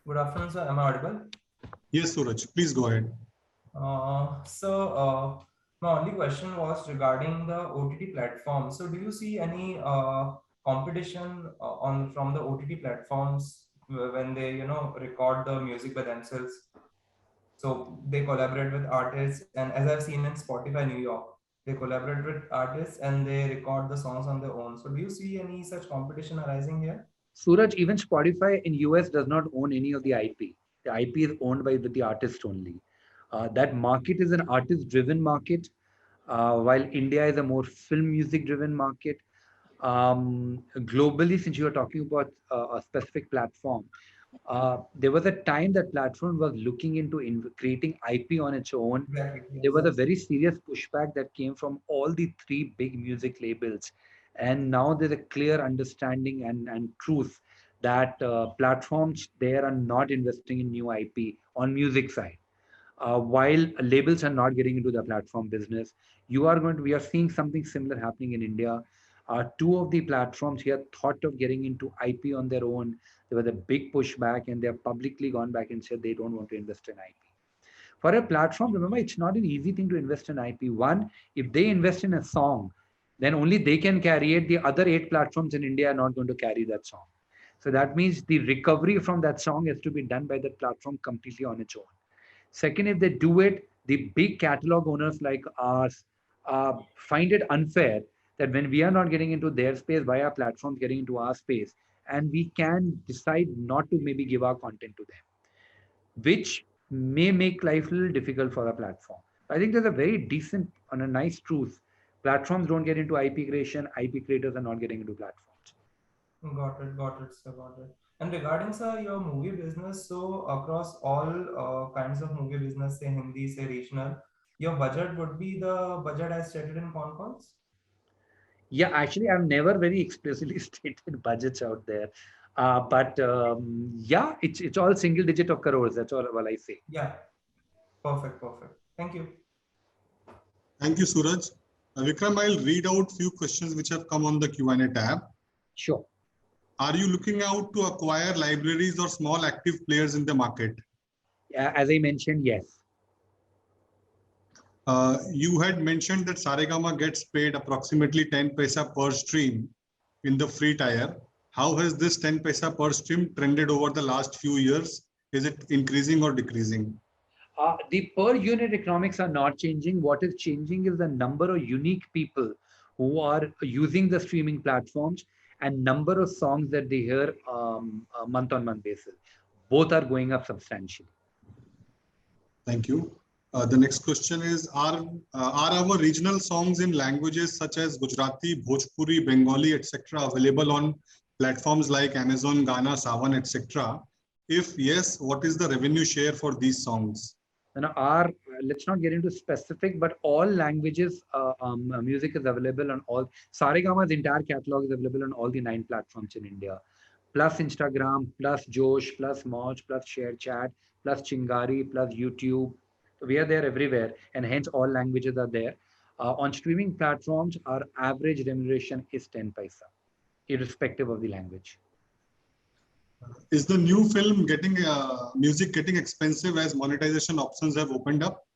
Good afternoon, sir. Am I audible? Yes, Suraj, please go ahead. My only question was regarding the OTT platform. So, do you see any competition from the OTT platforms when they, record the music by themselves? So they collaborate with artists, and as I've seen in Spotify New York, they collaborate with artists and they record the songs on their own. So, do you see any such competition arising here? Suraj, even Spotify in US does not own any of the IP. The IP is owned by the artist only. That market is an artist-driven market, while India is a more film music-driven market. Globally, since you are talking about a specific platform, there was a time that platform was looking into creating IP on its own. Exactly. There was a Yes. very serious pushback that came from all the three big music labels. And now there's a clear understanding and truth that platforms there are not investing in new IP on music side. While labels are not getting into the platform business, we are seeing something similar happening in India. Two of the platforms here thought of getting into IP on their own. There was a big pushback, and they have publicly gone back and said they don't want to invest in IP. For a platform, remember, it's not an easy thing to invest in IP. One, if they invest in a song, then only they can carry it. The other 8 platforms in India are not going to carry that song. So that means the recovery from that song has to be done by that platform completely on its own. Second, if they do it, the big catalog owners like us find it unfair that when we are not getting into their space, why are platforms getting into our space? And we can decide not to maybe give our content to them, which may make life a little difficult for a platform. I think there's a very decent and a nice truth. Platforms don't get into IP creation, IP creators are not getting into platforms. Got it, sir, got it. And regarding, sir, your movie business, so across all kinds of movie business, say Hindi, say regional, your budget would be the budget as stated in con calls? Yeah, actually, I've never very explicitly stated budgets out there. But yeah, it's all single digit of crores. That's all I say. Yeah, perfect. Thank you. Thank you, Suraj. Vikram, I'll read out few questions which have come on the Q&A tab. Sure. Are you looking out to acquire libraries or small active players in the market? As I mentioned, yes. You had mentioned that Saregama gets paid approximately 10 paisa per stream in the free tier. How has this 10 paisa per stream trended over the last few years? Is it increasing or decreasing? The per unit economics are not changing. What is changing is the number of unique people who are using the streaming platforms and number of songs that they hear month on month basis. Both are going up substantially. Thank you. The next question is, are our regional songs in languages such as Gujarati, Bhojpuri, Bengali, etc. available on platforms like Amazon, Ghana, Savan, etc.? If yes, what is the revenue share for these songs? Let's not get into specific, but all languages music is available on all. Saregama's entire catalog is available on all the 9 platforms in India, plus Instagram, plus Josh, plus Moj, plus ShareChat, plus Chingari, plus YouTube. We are there everywhere, and hence all languages are there. On streaming platforms, our average remuneration is 10 paisa, irrespective of the language. Is the new film getting music getting expensive as monetization options have opened up?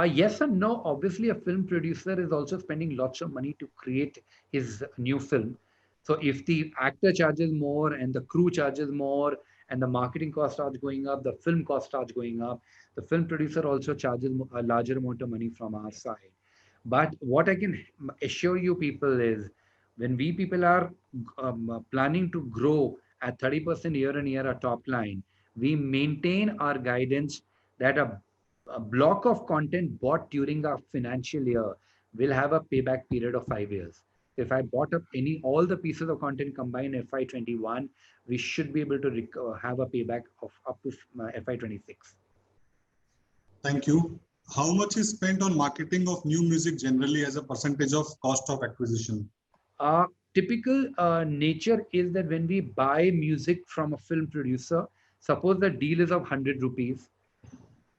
Yes and no. Obviously, a film producer is also spending lots of money to create his new film. So if the actor charges more and the crew charges more and the marketing cost starts going up, the film cost starts going up, the film producer also charges a larger amount of money from our side. But what I can assure you people is when we people are planning to grow at 30% year on year our top line, we maintain our guidance that a block of content bought during our financial year will have a payback period of 5 years. If I bought up all the pieces of content combined FY21, we should be able to have a payback of up to FY26. Thank you. How much is spent on marketing of new music generally as a percentage of cost of acquisition? Typical nature is that when we buy music from a film producer, Suppose the deal is of 100 rupees.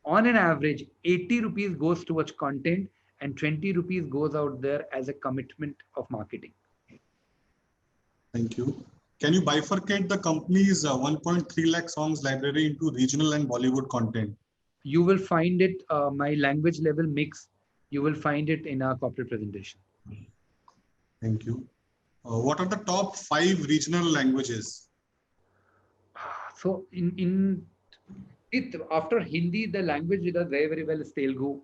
On an average, 80 rupees goes towards content and 20 rupees goes out there as a commitment of marketing. Thank you. Can you bifurcate the company's 1.3 lakh songs library into regional and Bollywood content? You will find it, my language level mix, you will find it in our corporate presentation. Thank you. What are the top 5 regional languages? So after Hindi, the language we does very, very well is Telugu.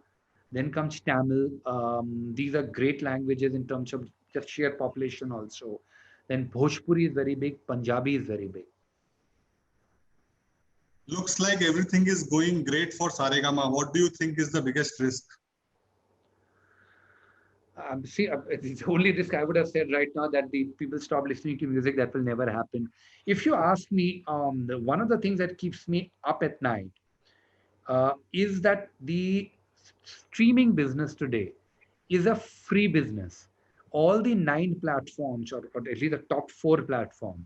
Then comes Tamil. These are great languages in terms of just sheer population also. Then Bhojpuri is very big. Punjabi is very big. Looks like everything is going great for Saregama. What do you think is the biggest risk? It's the only risk I would have said right now that the people stop listening to music. That will never happen. If you ask me, one of the things that keeps me up at night is that the streaming business today is a free business. All the 9 platforms, or at least the top 4 platforms,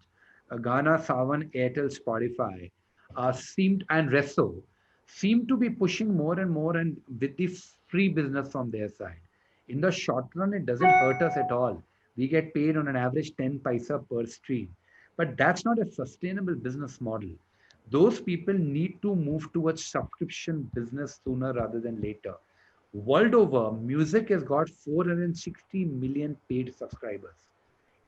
Ghana, Savan, Airtel, Spotify, and Resso, seem to be pushing more and more and with the free business from their side. In the short run, it doesn't hurt us at all. We get paid on an average 10 paisa per stream. But that's not a sustainable business model. Those people need to move towards subscription business sooner rather than later. World over, music has got 460 million paid subscribers.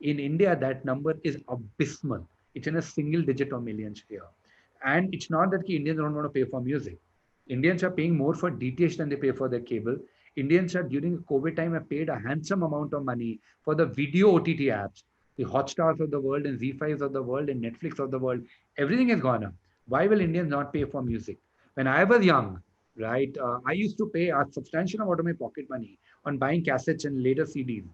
In India, that number is abysmal. It's in a single digit of millions here. And it's not that Indians don't want to pay for music. Indians are paying more for DTH than they pay for their cable. Indians are during COVID time have paid a handsome amount of money for the video OTT apps, the Hotstars of the world and Z5s of the world and Netflix of the world. Everything has gone up. Why will Indians not pay for music? When I was young, right, I used to pay a substantial amount of my pocket money on buying cassettes and later CDs.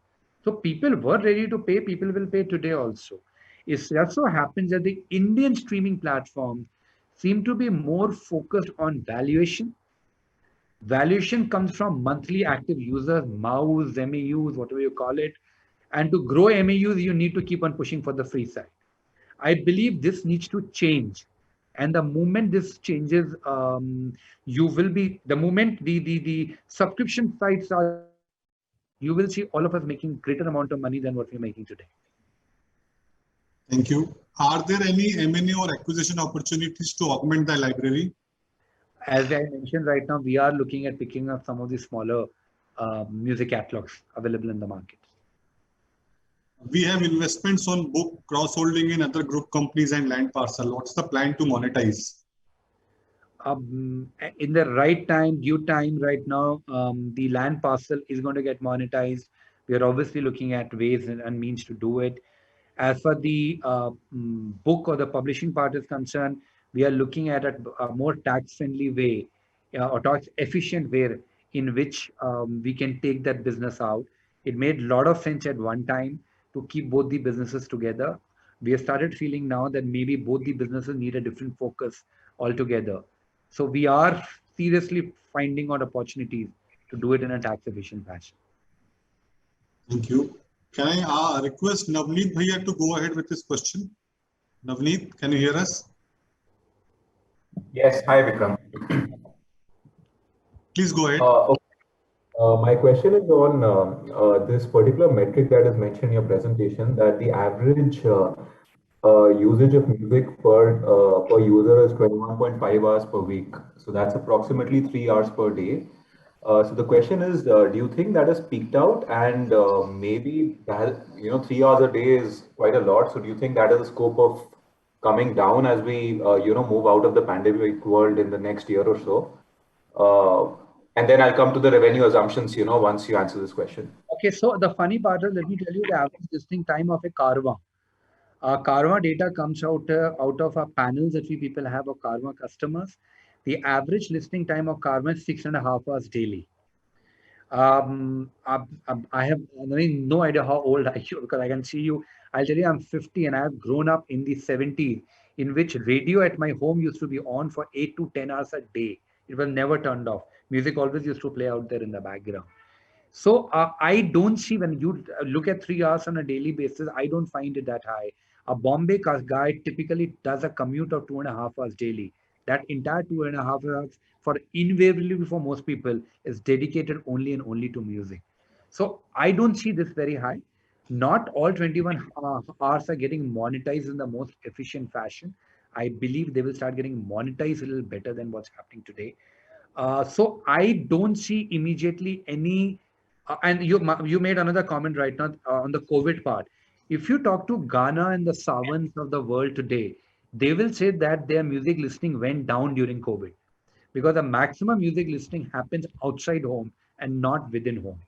So people were ready to pay. People will pay today also. It just so happens that the Indian streaming platforms seem to be more focused on valuation. Valuation comes from monthly active users, MAUs, MAUs, whatever you call it. And to grow MAUs, you need to keep on pushing for the free side. I believe this needs to change. And the moment this changes, you will be, the moment the subscription sites are, you will see all of us making greater amount of money than what we're making today. Thank you. Are there any M&A or acquisition opportunities to augment the library? As I mentioned right now, we are looking at picking up some of the smaller music catalogs available in the market. We have investments on book, cross-holding in other group companies and land parcel. What's the plan to monetize? In the right time, due time right now, the land parcel is going to get monetized. We are obviously looking at ways and means to do it. As for the book or the publishing part is concerned, we are looking at a more tax-friendly way or tax-efficient way in which we can take that business out. It made a lot of sense at one time to keep both the businesses together. We have started feeling now that maybe both the businesses need a different focus altogether. So we are seriously finding out opportunities to do it in a tax-efficient fashion. Thank you. Can I request Navneet Bhaiya to go ahead with this question? Navneet, can you hear us? Yes, hi Vikram. Please go ahead. Okay. My question is on this particular metric that is mentioned in your presentation, that the average usage of music per user is 21.5 hours per week. So that's approximately 3 hours per day. So the question is, do you think that has peaked out? And maybe that, 3 hours a day is quite a lot. So do you think that is a scope of coming down as we move out of the pandemic world in the next year or so? And then I'll come to the revenue assumptions, once you answer this question. Okay, so the funny part is, let me tell you the average listening time of a Carvaan. Carvaan data comes out of our panels that we people have of Carvaan customers. The average listening time of Carvaan is 6.5 hours daily. I have no idea how old are you, because I can see you. I'll tell you, I'm 50 and I have grown up in the 70s, in which radio at my home used to be on for 8 to 10 hours a day. It was never turned off. Music always used to play out there in the background. So I don't see, when you look at 3 hours on a daily basis, I don't find it that high. A Bombay guy typically does a commute of 2.5 hours daily. That entire 2.5 hours, for invariably for most people, is dedicated only and only to music. So I don't see this very high. Not all 21 hours are getting monetized in the most efficient fashion. I believe they will start getting monetized a little better than what's happening today. So I don't see immediately any. And you made another comment right now on the COVID part. If you talk to Ghana and the Savans of the world today, they will say that their music listening went down during COVID because the maximum music listening happens outside home and not within home.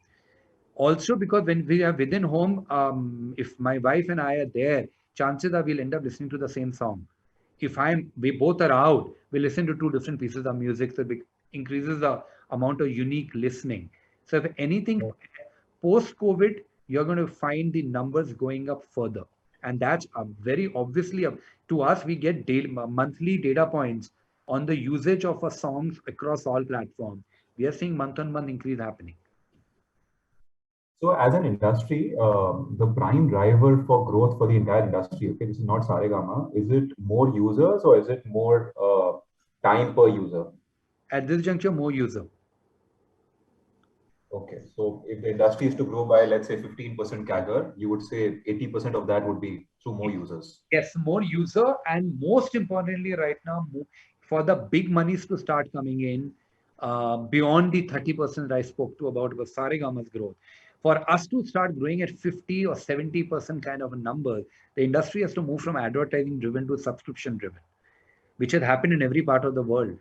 Also, because when we are within home, if my wife and I are there, chances are we'll end up listening to the same song. If we both are out, we listen to two different pieces of music, so it increases the amount of unique listening. So if anything, post-COVID, you're going to find the numbers going up further, and that's a very obviously to us. We get daily, monthly data points on the usage of our songs across all platforms. We are seeing month-on-month increase happening. So as an industry, the prime driver for growth for the entire industry, okay, this is not Saregama, is it more users or is it more time per user? At this juncture, more user. Okay, so if the industry is to grow by, let's say, 15% CAGR, you would say 80% of that would be through more users. Yes, more user, and most importantly, right now, for the big monies to start coming in, beyond the 30% I spoke to about was Saregama's growth. For us to start growing at 50 or 70% kind of a number, the industry has to move from advertising driven to subscription driven, which has happened in every part of the world.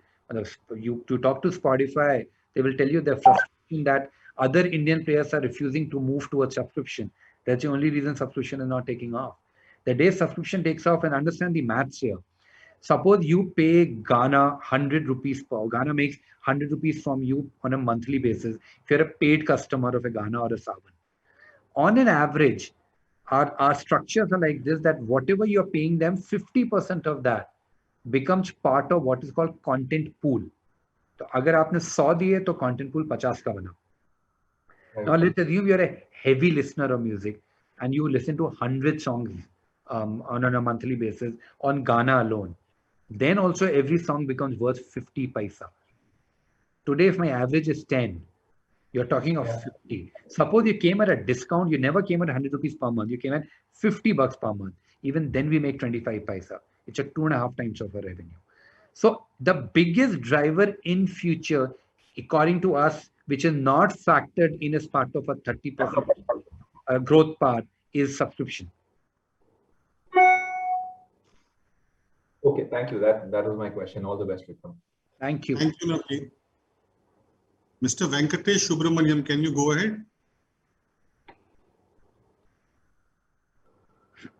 You to talk to Spotify, they will tell you they're frustrated that other Indian players are refusing to move towards subscription. That's the only reason subscription is not taking off. The day subscription takes off, and understand the maths here. Suppose you pay Ghana 100 rupees per. Ghana makes 100 rupees from you on a monthly basis. If you're a paid customer of a Ghana or a Savan, on an average, our structures are like this: that whatever you're paying them, 50% of that becomes part of what is called content pool. तो अगर आपने 100 दिए तो content pool 50 का बना. Now let's assume you're a heavy listener of music and you listen to 100 songs on a monthly basis on Ghana alone. Then also every song becomes worth 50 paisa. Today, if my average is 10, you're talking of 50. Suppose you came at a discount, you never came at 100 rupees per month, you came at 50 bucks per month. Even then we make 25 paisa. It's a 2.5 times of our revenue. So the biggest driver in future, according to us, which is not factored in as part of a 30% growth part, is subscription. Okay, thank you. That was my question. All the best, Vikram. Thank you. Thank you, Navneet. Mr. Venkatesh Subramaniam, can you go ahead?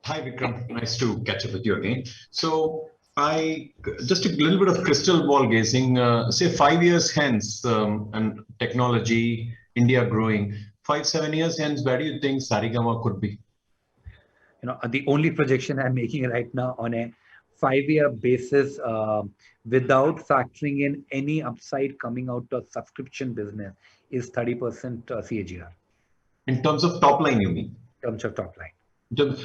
Hi, Vikram. Nice to catch up with you again. So I just a little bit of crystal ball gazing, say 5 years hence, and technology, India growing, 5-7 years hence, where do you think Saregama could be? The only projection I'm making right now on a 5-year basis, without factoring in any upside coming out of subscription business, is 30% CAGR. In terms of top line, you mean? In terms of top line.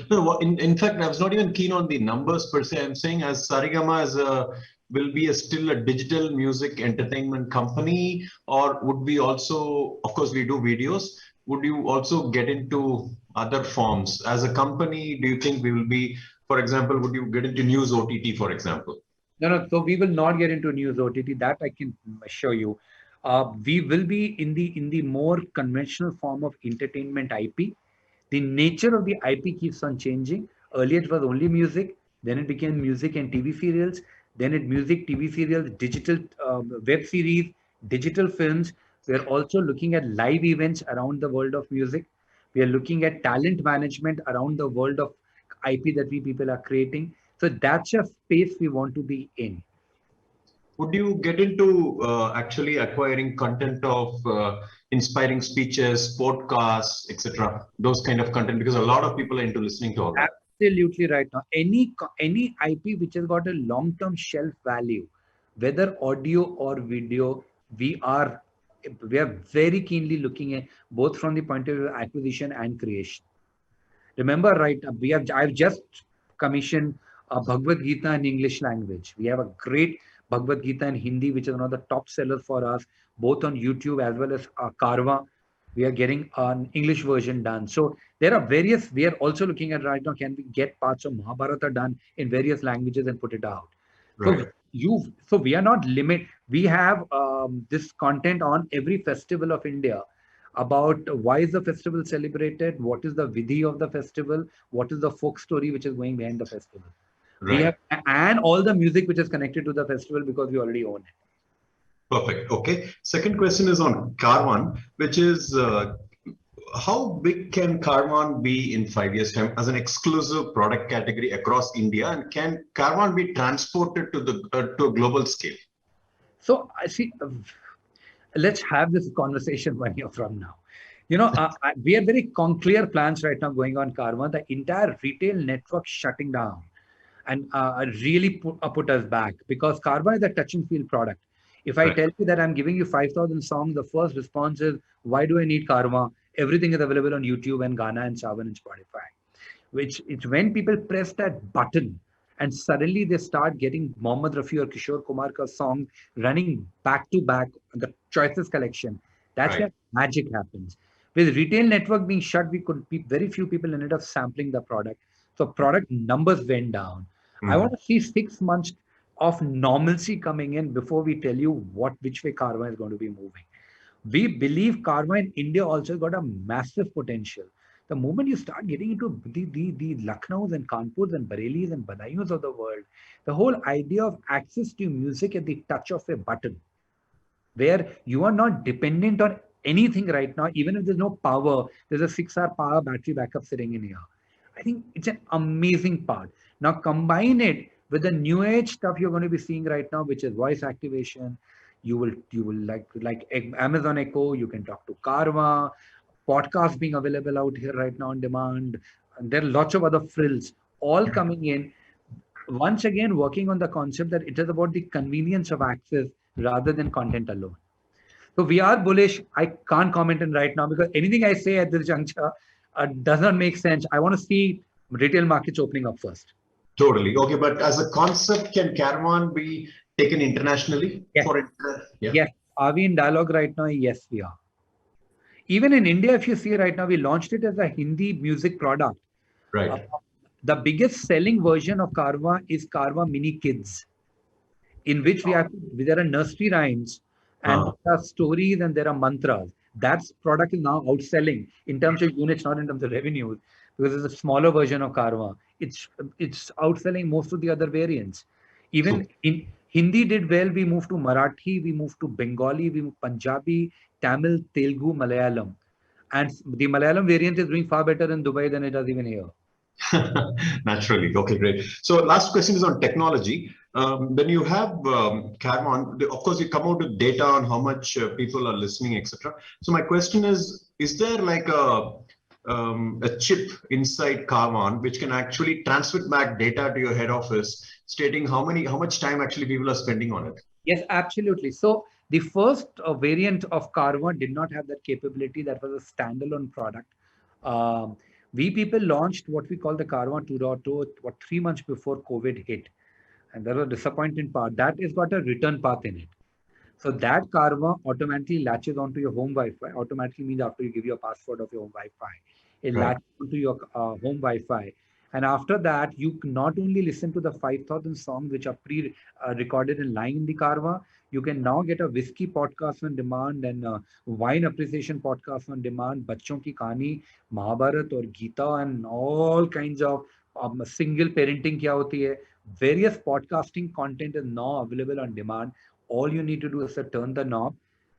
No, in fact, I was not even keen on the numbers per se. I'm saying as Saregama will be still a digital music entertainment company, or would we also, of course, we do videos. Would you also get into other forms as a company? Do you think we will be, for example, would you get into news OTT, for example? No. So we will not get into news OTT. That I can assure you. We will be in the more conventional form of entertainment IP. The nature of the IP keeps on changing. Earlier it was only music, then it became music and TV serials, then it music, TV serials, digital web series, digital films. We are also looking at live events around the world of music. We are looking at talent management around the world of IP that we people are creating. So that's a space we want to be in. Would you get into actually acquiring content of inspiring speeches, podcasts, etc., those kind of content? Because a lot of people are into listening to all that. Absolutely right now. Any IP which has got a long-term shelf value, whether audio or video, we are very keenly looking at both from the point of view of acquisition and creation. Remember, right? I've just commission Bhagavad Gita in English language. We have a great Bhagavad Gita in Hindi, which is one of the top sellers for us, both on YouTube as well as Carvaan. We are getting an English version done. So there are various, we are also looking at right now, can we get parts of Mahabharata done in various languages and put it out? Right. So we are not limit. We have this content on every festival of India about why is the festival celebrated, what is the vidhi of the festival, what is the folk story which is going behind the festival. Right. We have, and all the music which is connected to the festival because we already own it. Perfect. Okay. Second question is on Carvaan, which is how big can Carvaan be in 5 years' time as an exclusive product category across India, and can Carvaan be transported to the to a global scale? So I see. Let's have this conversation 1 year from now. We have very clear plans right now going on Carvaan. The entire retail network shutting down and really put us back because Carvaan is a touch and feel product. If I tell you that I'm giving you 5,000 songs, the first response is, why do I need Carvaan? Everything is available on YouTube and Ghana and Savan and Spotify. Which it's when people press that button and suddenly they start getting Mohammed Rafi or Kishore Kumar's song running back to back, the choices collection. That's where magic happens. With retail network being shut, we could be very few people ended up sampling the product. So product numbers went down. I want to see 6 months of normalcy coming in before we tell you which way Carvaan is going to be moving. We believe Carvaan in India also got a massive potential. The moment you start getting into the Lucknows and Kanpurs and Bareillis and Badayus of the world, the whole idea of access to music at the touch of a button, where you are not dependent on anything right now, even if there's no power, there's a 6-hour power battery backup sitting in here. I think it's an amazing part. Now combine it with the new age stuff you're going to be seeing right now, which is voice activation. You will like Amazon Echo, you can talk to Carvaan, podcasts being available out here right now on demand. And there are lots of other frills all coming in. Once again, working on the concept that it is about the convenience of access rather than content alone. So we are bullish. I can't comment on right now because anything I say at this juncture does not make sense. I want to see retail markets opening up first. Totally. Okay, but as a concept, can Carvaan be taken internationally? Yes. Yes. Are we in dialogue right now? Yes, we are. Even in India, if you see right now, we launched it as a Hindi music product. Right. The biggest selling version of Carvaan is Carvaan Mini Kids, in which there are nursery rhymes and there are stories and there are mantras. That product is now outselling in terms of units, not in terms of revenues, because it's a smaller version of Carvaan. It's outselling most of the other variants. Even in Hindi did well. We moved to Marathi, we moved to Bengali, we moved Punjabi, Tamil, Telugu, Malayalam. And the Malayalam variant is doing far better in Dubai than it does even here. Naturally. Okay, great. So last question is on technology. When you have Carvaan, of course, you come out with data on how much people are listening, etc. So my question is there like a chip inside Carvaan which can actually transmit back data to your head office stating how much time actually people are spending on it? Yes, absolutely. So the first variant of Carvaan did not have that capability. That was a standalone product. We people launched what we call the Carvaan 2.0 3 months before COVID hit. And there was a disappointing part. That has got a return path in it. So that Carvaan automatically latches onto your home Wi-Fi. Automatically means after you give your password of your home Wi-Fi, it latches onto your home Wi-Fi. And after that, you not only listen to the 5,000 songs which are pre-recorded and lying in the Carvaan, you can now get a whiskey podcast on demand and wine appreciation podcast on demand, Bachon Ki Kahani, Mahabharat or Gita and all kinds of single parenting kya hoti hai. Various podcasting content is now available on demand. All you need to do is to turn the knob.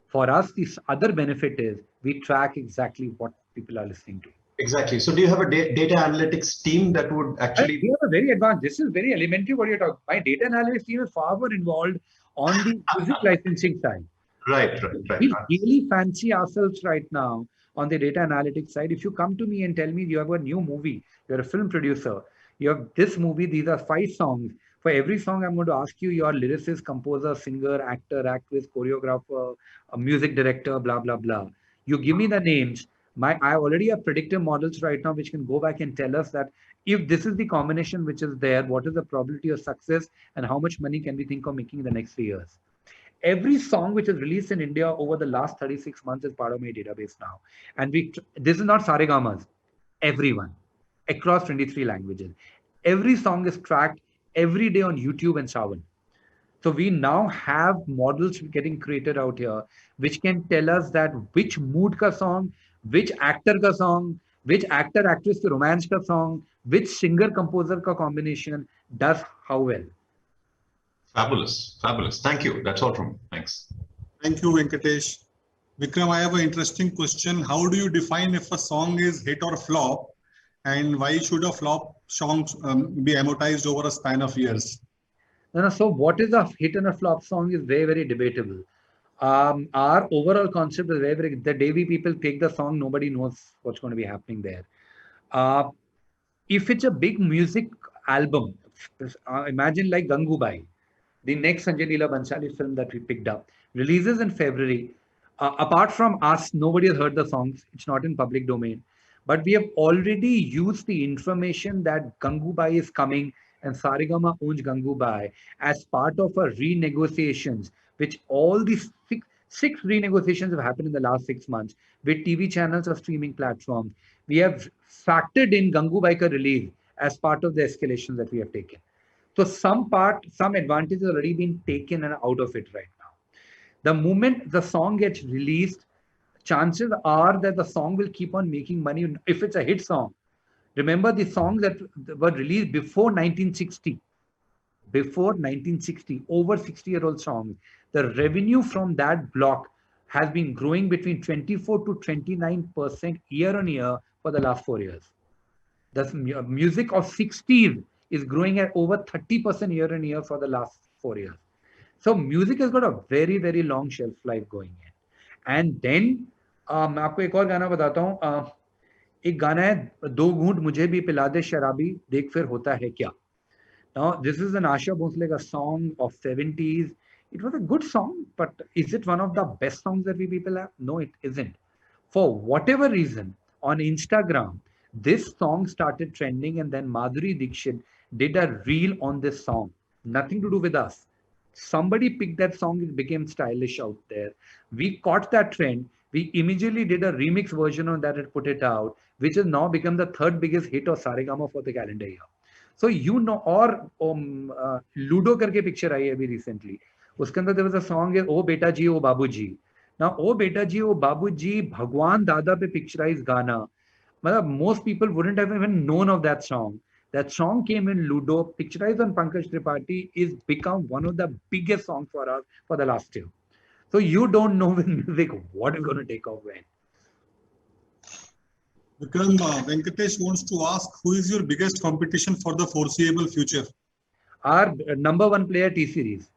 For us, this other benefit is we track exactly what people are listening to. Exactly. So do you have a data analytics team that would actually... We have a very advanced, this is very elementary what you're talking. My data analytics team is far more involved on the music licensing side. Right. We really fancy ourselves right now on the data analytics side. If you come to me and tell me you have a new movie, you're a film producer, you have this movie, these are 5 songs. For every song, I'm going to ask you your lyricist, composer, singer, actor, actress, choreographer, a music director, blah, blah, blah. You give me the names. I already have predictive models right now which can go back and tell us that if this is the combination which is there, what is the probability of success and how much money can we think of making in the next 3 years. Every song which is released in India over the last 36 months is part of my database now. And this is not Saregamas, everyone across 23 languages. Every song is tracked every day on YouTube and Savan. So we now have models getting created out here, which can tell us that which mood ka song, which actor ka song, which actor actress ke romance ka song, which singer composer ka combination does how well. Fabulous, fabulous. Thank you. That's all from me. Thanks. Thank you, Venkatesh. Vikram, I have an interesting question. How do you define if a song is hit or flop, and why should a flop song be amortized over a span of years? So what is a hit and a flop song is very, very debatable. Our overall concept is very, the day we people take the song, nobody knows what's going to be happening there. If it's a big music album, imagine like Gangubai, the next Sanjay Leela Bhansali film that we picked up, releases in February. Apart from us, nobody has heard the songs. It's not in public domain. But we have already used the information that Gangubai is coming and Saregama owns Gangubai as part of our renegotiations, which all these six renegotiations have happened in the last 6 months with TV channels or streaming platforms. We have factored in Gangubai ka release as part of the escalations that we have taken. So some advantage has already been taken and out of it right now. The moment the song gets released, chances are that the song will keep on making money if it's a hit song. Remember the songs that were released before 1960. Before 1960, over 60-year-old songs, the revenue from that block has been growing between 24 to 29% year on year for the last 4 years. The music of 60s is growing at over 30% year on year for the last 4 years. So music has got a very, very long shelf life going in. And then, मैं आपको एक और गाना बताता हूँ. एक गाना है, दो घूंट मुझे भी पिला दे शराबी, देख फिर होता है क्या. Now, this is an Asha Bhosle song of 70s. It was a good song, but is it one of the best songs that we people have? No, it isn't. For whatever reason, on Instagram, this song started trending, and then Madhuri Dixit did a reel on this song. Nothing to do with us. Somebody picked that song, it became stylish out there. We caught that trend. We immediately did a remix version on that and put it out, which has now become the third biggest hit of Saregama for the calendar year. So or Ludo करके picture आई है अभी recently. उसके अंदर there was a song है ओ बेटा जी ओ बाबू जी. Now ओ बेटा जी ओ बाबू जी भगवान दादा पे picturized गाना. मतलब most people wouldn't have even known of that song. That song came in Ludo, picturized on Pankaj Tripathi, is become one of the biggest songs for us for the last year. So you don't know with music what is going to take off when. Vikram, Venkatesh wants to ask, who is your biggest competition for the foreseeable future? Our number one player, T-Series.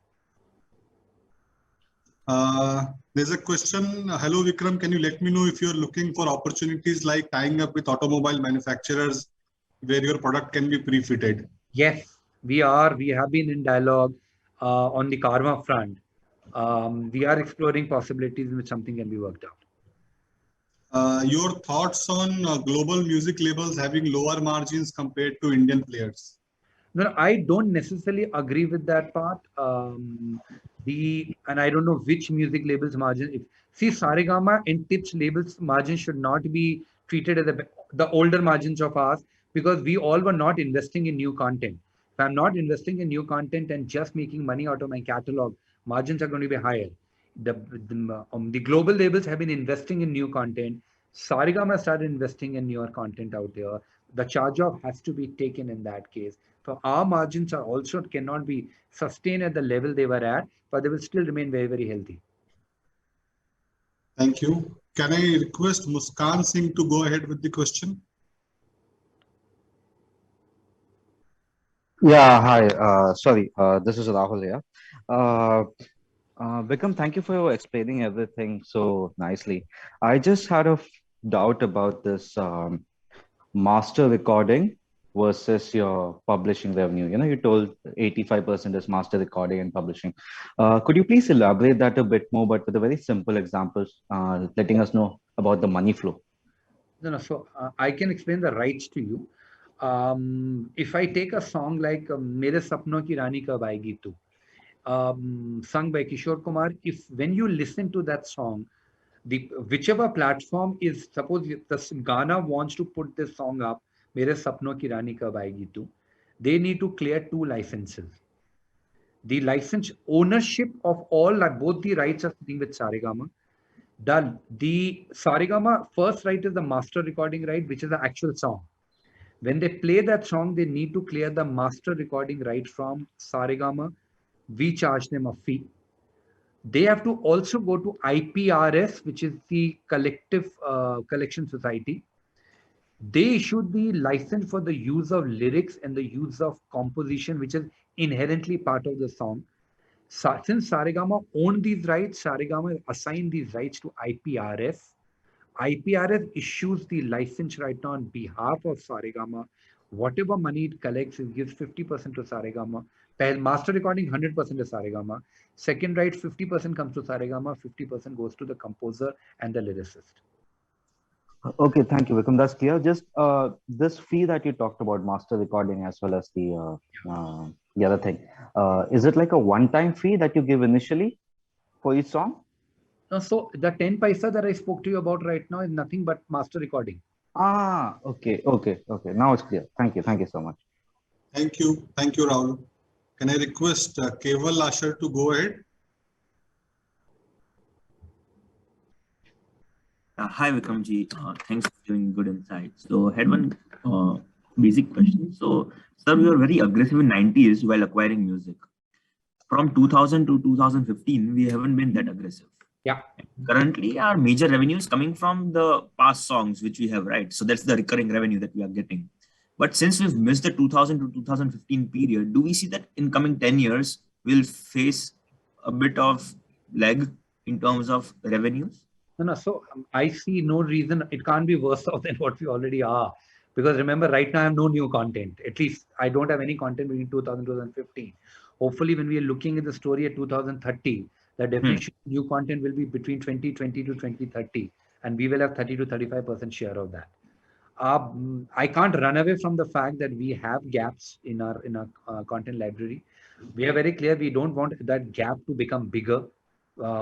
There's a question. Hello, Vikram. Can you let me know if you're looking for opportunities like tying up with automobile manufacturers where your product can be pre-fitted? Yes, we are. We have been in dialogue on the Karma front. We are exploring possibilities in which something can be worked out. Your thoughts on global music labels having lower margins compared to Indian players? No, I don't necessarily agree with that part. And I don't know which music labels margin. See, Saregama and Tips labels margin should not be treated as the older margins of ours, because we all were not investing in new content. If I'm not investing in new content and just making money out of my catalog, margins are going to be higher. The global labels have been investing in new content. Saregama started investing in newer content out there. The charge-off has to be taken in that case. So our margins are also cannot be sustained at the level they were at, but they will still remain very, very healthy. Thank you. Can I request Muskan Singh to go ahead with the question? Yeah, hi. Sorry, this is Rahul here. Vikram, thank you for explaining everything so nicely. I just had a doubt about this master recording versus your publishing revenue. You know, you told 85% is master recording and publishing. Could you please elaborate that a bit more, but with a very simple example, letting us know about the money flow? No, so I can explain the rights to you. If I take a song like "Mere Sapno Ki Rani Kab Aayegi Tu," sung by Kishore Kumar, if when you listen to that song, the whichever platform is, suppose the Ghana wants to put this song up, "Mere Sapno Ki Rani Kab Aayegi Tu," they need to clear 2 licenses. The license ownership of all, both the rights are sitting with Saregama. The Saregama first right is the master recording right, which is the actual song. When they play that song, they need to clear the master recording right from Saregama. We charge them a fee. They have to also go to IPRS, which is the Collective Collection Society. They issue the license for the use of lyrics and the use of composition, which is inherently part of the song. Since Saregama owned these rights, Saregama assigned these rights to IPRS. IPRS issues the license right now on behalf of Saregama. Whatever money it collects, it gives 50% to Saregama. Master recording, 100% to Saregama. Second right, 50% comes to Saregama, 50% goes to the composer and the lyricist. Okay, thank you, Vikram. That's clear. Just this fee that you talked about, master recording as well as the other thing, is it like a one-time fee that you give initially for each song? No, so the 10 paisa that I spoke to you about right now is nothing but master recording. Ah, okay. Now it's clear. Thank you so much. Thank you, Rahul. Can I request Keval Asher to go ahead? Hi Vikramji, thanks for giving good insights. So I had one basic question. So sir, we were very aggressive in 90s while acquiring music. From 2000 to 2015, we haven't been that aggressive. Yeah. Currently, our major revenue is coming from the past songs which we have, right? So that's the recurring revenue that we are getting. But since we've missed the 2000 to 2015 period, do we see that in coming 10 years, we'll face a bit of lag in terms of revenues? No. So I see no reason it can't be worse off than what we already are. Because remember, right now I have no new content. At least I don't have any content between 2000 and 2015. Hopefully, when we are looking at the story at 2030, the definition of new content will be between 2020 to 2030. And we will have 30 to 35% share of that. I can't run away from the fact that we have gaps in our content library. We are very clear we don't want that gap to become bigger.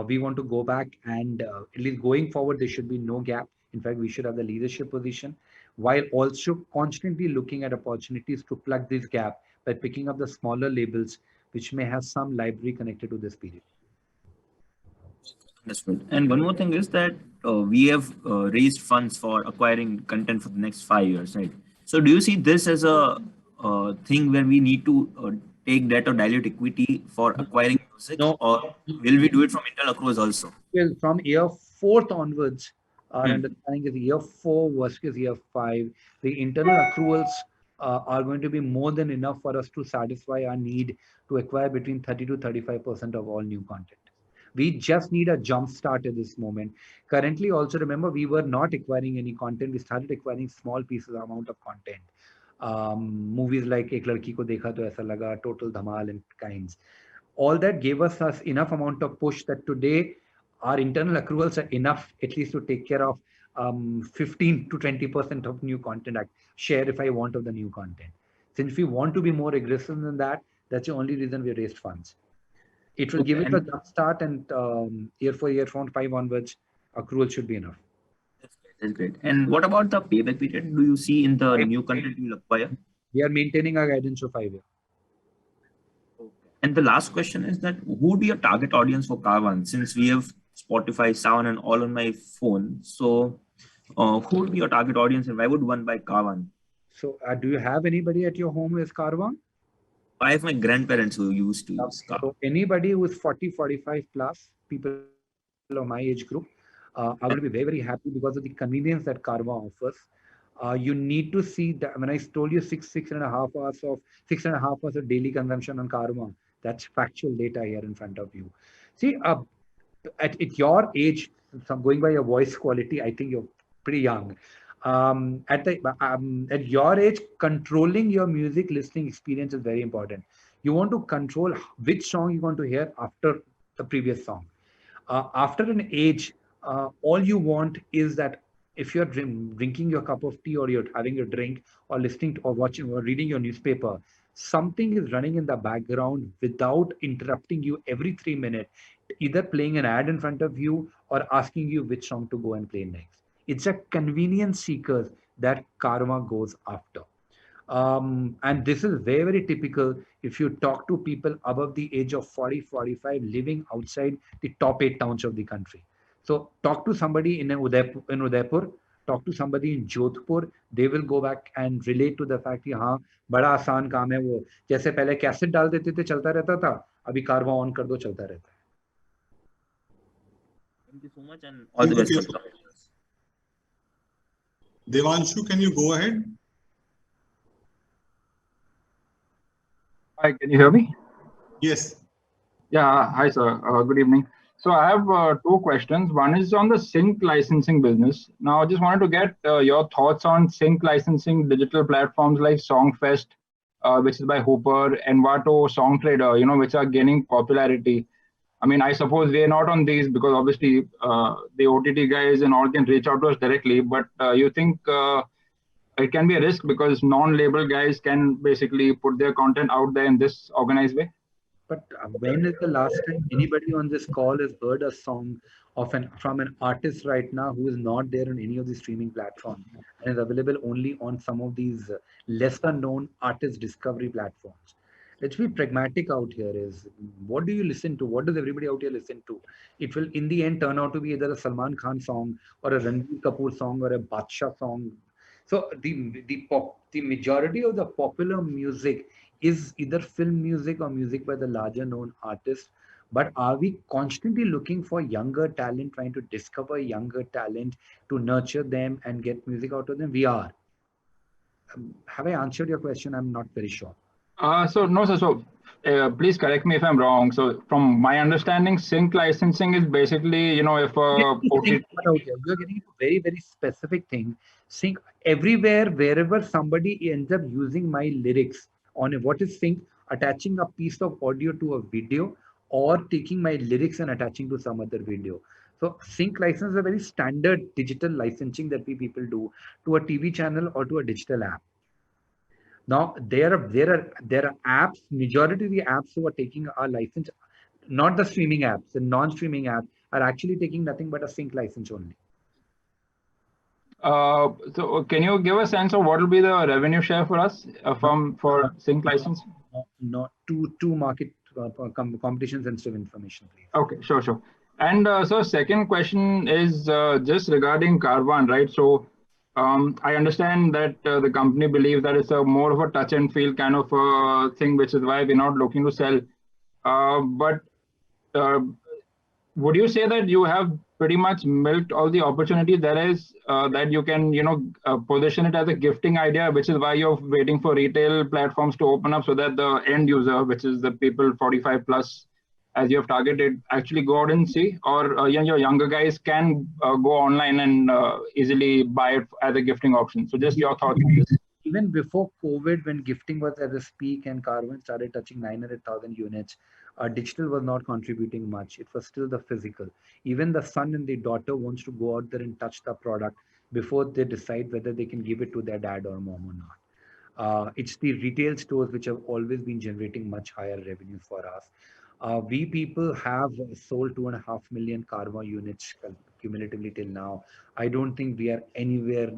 We want to go back and at least going forward, there should be no gap. In fact, we should have the leadership position while also constantly looking at opportunities to plug this gap by picking up the smaller labels which may have some library connected to this period. Understood. And one more thing is that we have raised funds for acquiring content for the next 5 years, right? So do you see this as a thing where we need to take debt or dilute equity for acquiring music? No. Or will we do it from internal accruals also? Well, from year 4th onwards, our understanding is year 4 versus year 5, the internal accruals are going to be more than enough for us to satisfy our need to acquire between 30 to 35% of all new content. We just need a jump start at this moment. Currently, also remember, we were not acquiring any content. We started acquiring small pieces amount of content. Movies like Ek Ladki Ko Dekha To Aisa Laga, Total Dhamal and kinds. All that gave us enough amount of push that today our internal accruals are enough at least to take care of 15 to 20% of new content share if I want of the new content. Since we want to be more aggressive than that, that's the only reason we raised funds. It will give it a jump start, and year 4, year 5 onwards, accrual should be enough. That's great. And what about the payback period? Do you see in the new content you will acquire? We are maintaining our guidance of 5 years. And the last question is that who would be your target audience for Karwan? Since we have Spotify, Sound, and all on my phone, so who would be your target audience, and why would one buy Karwan? So, do you have anybody at your home who is Karwan? I have my grandparents who used to use Karwan. So anybody who is 40, 45 plus, people of my age group, are going to be very, very happy because of the convenience that Karwan offers. You need to see that when I told you 6.5 hours of daily consumption on Karwan, that's factual data here in front of you. See, at your age, going by your voice quality, I think you're pretty young. At your age, controlling your music listening experience is very important. You want to control which song you want to hear after the previous song. After an age, all you want is that If you're drinking your cup of tea, or you're having a drink, or listening to, or watching or reading your newspaper, something is running in the background without interrupting you every 3 minutes, either playing an ad in front of you or asking you which song to go and play next. It's a convenience seekers that karma goes after. And this is very, very typical if you talk to people above the age of 40, 45, living outside the top 8 towns of the country. So talk to somebody in Udaipur, talk to somebody in Jodhpur, they will go back and relate to the fact कि हाँ बड़ा आसान काम है वो, जैसे पहले cassette डाल देते थे चलता रहता था, अभी कारवा ऑन कर दो चलता रहता है. Thank you so much and all the best. Devanshu, can you go ahead? Hi, can you hear me? Yes. Yeah, hi sir. Good evening. So I have two questions. One is on the sync licensing business. Now, I just wanted to get your thoughts on sync licensing digital platforms like Songfest, which is by Hooper, Envato, Songtrader, which are gaining popularity. I mean, I suppose we're not on these because obviously the OTT guys and all can reach out to us directly. But you think it can be a risk because non-label guys can basically put their content out there in this organized way? But when is the last time anybody on this call has heard a song from an artist right now who is not there on any of the streaming platforms and is available only on some of these lesser known artist discovery platforms? Let's be pragmatic out here. Is what do you listen to? What does everybody out here listen to? It will in the end turn out to be either a Salman Khan song or a Ranbir Kapoor song or a Badshah song. So the majority of the popular music is either film music or music by the larger known artists. But are we constantly looking for younger talent, trying to discover younger talent to nurture them and get music out of them? We are. Have I answered your question? I'm not very sure. So no, sir. So please correct me if I'm wrong. So from my understanding, sync licensing is basically, if you're getting into very, very specific thing. Sync everywhere, wherever somebody ends up using my lyrics on what is sync, attaching a piece of audio to a video or taking my lyrics and attaching to some other video. So sync license is a very standard digital licensing that we people do to a TV channel or to a digital app. Now there are apps. Majority of the apps who are taking our license, not the streaming apps, the non-streaming apps are actually taking nothing but a sync license only. So can you give a sense of what will be the revenue share for us for sync license? Not two market competition sensitive information, please. Okay, sure. And so second question is just regarding Carvaan, right? So I understand that the company believes that it's a more of a touch and feel kind of thing, which is why we're not looking to sell. But would you say that you have pretty much milked all the opportunities there is that you can, position it as a gifting idea, which is why you're waiting for retail platforms to open up so that the end user, which is the people 45 plus, as you have targeted, actually go out and see, or your younger guys can go online and easily buy it as a gifting option. So just your thoughts on this. Even before COVID, when gifting was at its peak and Carvaan started touching 900,000 units, digital was not contributing much. It was still the physical. Even the son and the daughter wants to go out there and touch the product before they decide whether they can give it to their dad or mom or not. It's the retail stores which have always been generating much higher revenue for us. We people have sold 2.5 million Carvaan units cumulatively till now. I don't think we are anywhere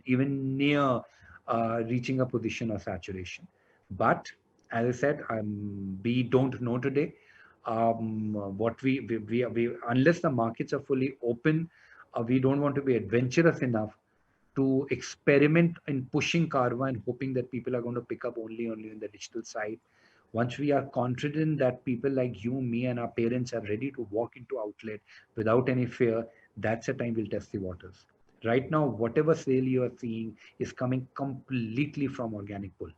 even near reaching a position of saturation. But as I said, we don't know today. What we unless the markets are fully open, we don't want to be adventurous enough to experiment in pushing Carvaan and hoping that people are going to pick up only in the digital side. Once we are confident that people like you, me, and our parents are ready to walk into outlet without any fear, that's the time we'll test the waters. Right now, whatever sale you are seeing is coming completely from organic pull.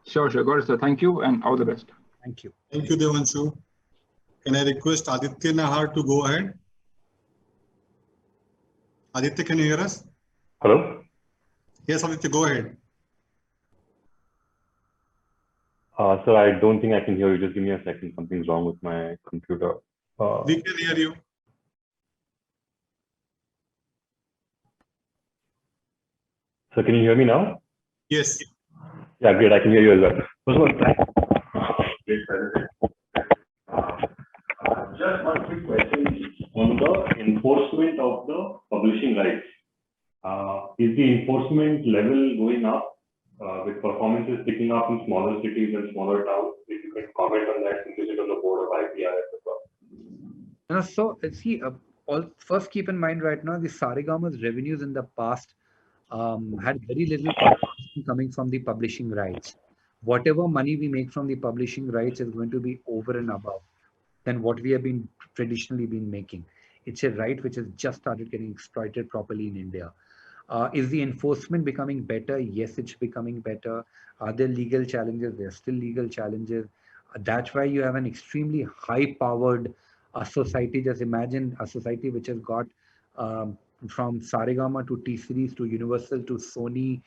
Sure. Got it, sir. Thank you and all the best. Thank you. Thank you, Devanshu. Can I request Aditya Nahar to go ahead? Aditya, can you hear us? Hello? Yes, Aditya, go ahead. Sir, I don't think I can hear you. Just give me a second. Something's wrong with my computer. We can hear you. So can you hear me now? Yes. Yeah, great. I can hear you as well. First of all, thanks. Great presentation. Just one quick question on the enforcement of the publishing rights. Is the enforcement level going up with performances picking up in smaller cities and smaller towns? If you can comment on that, since you sit on the board of IPRS as well. So see, first keep in mind right now the Saregama's revenues in the past had very little contribution coming from the publishing rights. Whatever money we make from the publishing rights is going to be over and above than what we have been traditionally been making. It's a right which has just started getting exploited properly in India. Is the enforcement becoming better? Yes, it's becoming better. Are there legal challenges? There are still legal challenges. That's why you have an extremely high-powered society. Just imagine a society which has got from Saregama to T-Series to Universal to Sony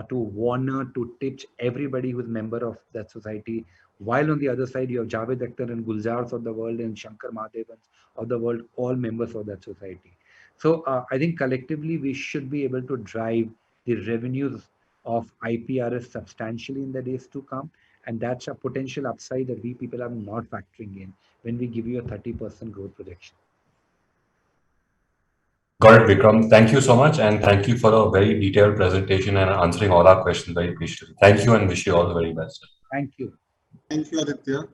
to Warner to Titch, everybody who's member of that society. While on the other side, you have Javed Akhtar and Gulzars of the world and Shankar Mahadevans of the world, all members of that society. So I think collectively we should be able to drive the revenues of IPRS substantially in the days to come. And that's a potential upside that we people are not factoring in when we give you a 30% growth projection. Got it, Vikram. Thank you so much. And thank you for a very detailed presentation and answering all our questions very patiently. Thank you and wish you all the very best. Thank you. Thank you, Aditya.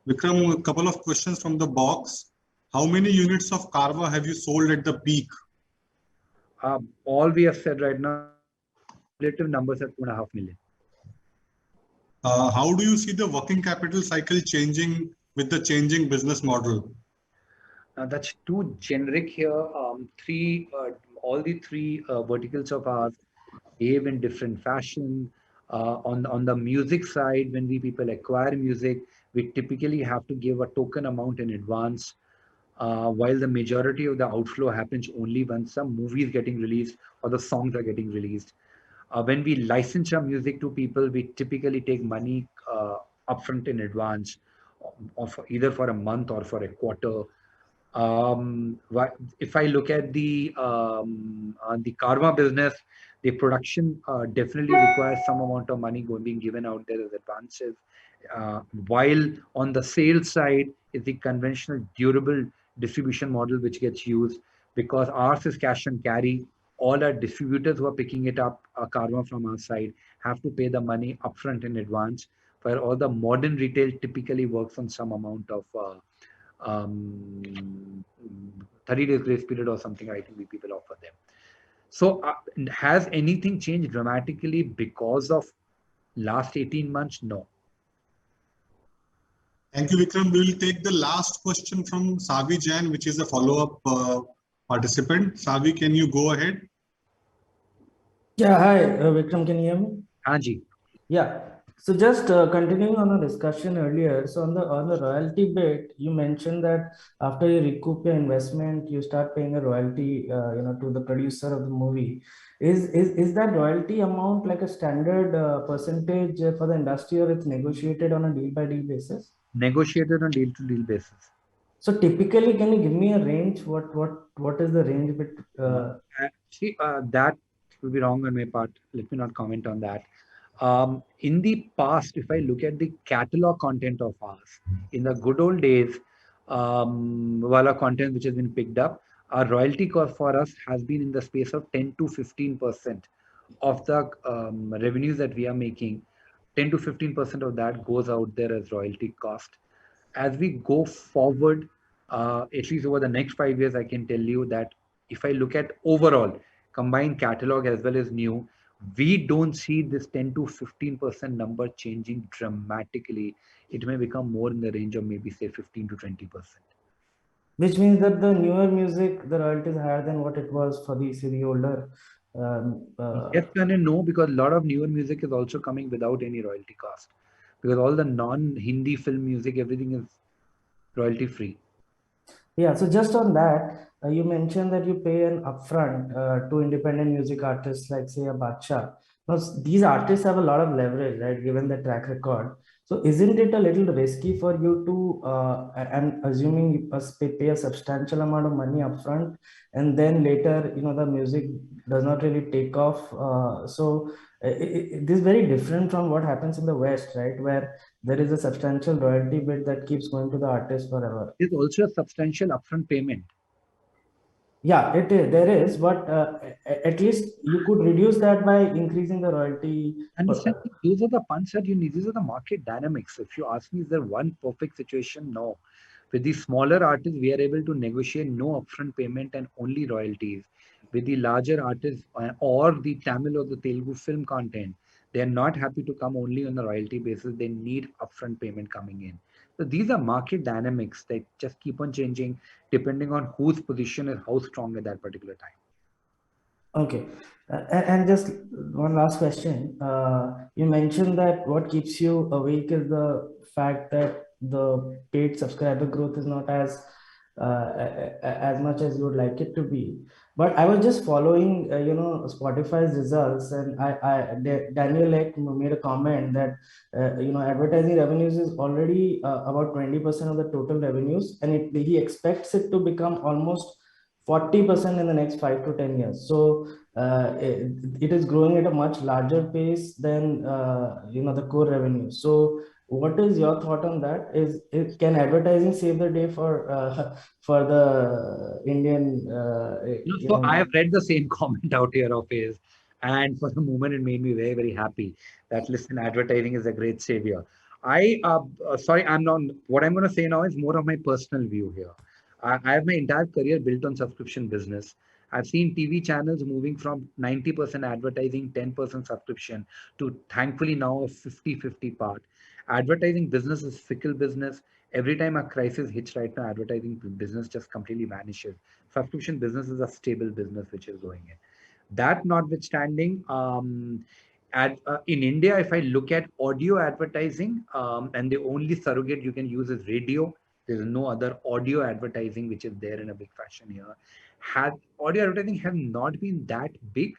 Vikram, a couple of questions from the box. How many units of Carvaan have you sold at the peak? All we have said right now, relative numbers are 2.5 million. How do you see the working capital cycle changing with the changing business model? That's too generic here. All the three verticals of ours behave in different fashion. On the music side, when we people acquire music, we typically have to give a token amount in advance. While the majority of the outflow happens only when some movie is getting released or the songs are getting released. When we license our music to people, we typically take money upfront in advance, either for a month or for a quarter. If I look at the Carvaan business, the production definitely requires some amount of money being given out there as advances. While on the sales side is the conventional durable distribution model which gets used, because ours is cash and carry. All our distributors who are picking it up, Carvaan from our side, have to pay the money upfront in advance. Where all the modern retail typically works on some amount of 30 days grace period or something. I think we people offer them. So has anything changed dramatically because of last 18 months? No. Thank you, Vikram. We will take the last question from Savi Jain, which is a follow-up participant. Savi, can you go ahead? Yeah, hi, Vikram, can you hear me? Anji. Yeah. So just continuing on the discussion earlier, so on the royalty bit, you mentioned that after you recoup your investment, you start paying a royalty, to the producer of the movie. Is that royalty amount like a standard percentage for the industry, or it's negotiated on a deal-by-deal basis? Negotiated on deal-to-deal basis. So typically, can you give me a range? What is the range bit? That will be wrong on my part. Let me not comment on that. In the past, if I look at the catalog content of ours, in the good old days, while our content which has been picked up, our royalty cost for us has been in the space of 10 to 15% of the revenues that we are making. 10 to 15% of that goes out there as royalty cost. As we go forward, at least over the next 5 years, I can tell you that if I look at overall combined catalog as well as new, we don't see this 10 to 15% number changing dramatically. It may become more in the range of maybe say 15 to 20%. Which means that the newer music, the royalty is higher than what it was for the older. Yes and no, because a lot of newer music is also coming without any royalty cost. Because all the non-Hindi film music, everything is royalty free. Yeah, so just on that, you mentioned that you pay an upfront to independent music artists like say a Badshah. Now, these artists have a lot of leverage, right, given the track record. So isn't it a little risky for you to, I'm assuming you must pay a substantial amount of money upfront, and then later, the music does not really take off. This is very different from what happens in the West, right? Where there is a substantial royalty bit that keeps going to the artist forever. There's also a substantial upfront payment. Yeah, it is. There is, but at least you could reduce that by increasing the royalty. Understand, those are the punch that you need. These are the market dynamics. If you ask me, is there one perfect situation? No. With the smaller artists, we are able to negotiate no upfront payment and only royalties. With the larger artists or the Tamil or the Telugu film content, they are not happy to come only on a royalty basis. They need upfront payment coming in. So these are market dynamics that just keep on changing depending on whose position is how strong at that particular time. Okay. And just one last question. You mentioned that what keeps you awake is the fact that the paid subscriber growth is not as much as you would like it to be. But I was just following, Spotify's results, and Daniel Ek made a comment that advertising revenues is already about 20% of the total revenues, and he expects it to become almost 40% in the next 5 to 10 years. So it is growing at a much larger pace than the core revenue. So what is your thought on that? Can advertising save the day for the Indian? So I have read the same comment out here of his, and for the moment it made me very, very happy that listen, advertising is a great savior. Sorry, I'm not. What I'm going to say now is more of my personal view here. I have my entire career built on subscription business. I've seen TV channels moving from 90% advertising, 10% subscription to thankfully now a 50-50 part. Advertising business is fickle business. Every time a crisis hits right now, advertising business just completely vanishes. Subscription business is a stable business which is going in. That notwithstanding, in India, if I look at audio advertising, and the only surrogate you can use is radio. There is no other audio advertising which is there in a big fashion here. Audio advertising has not been that big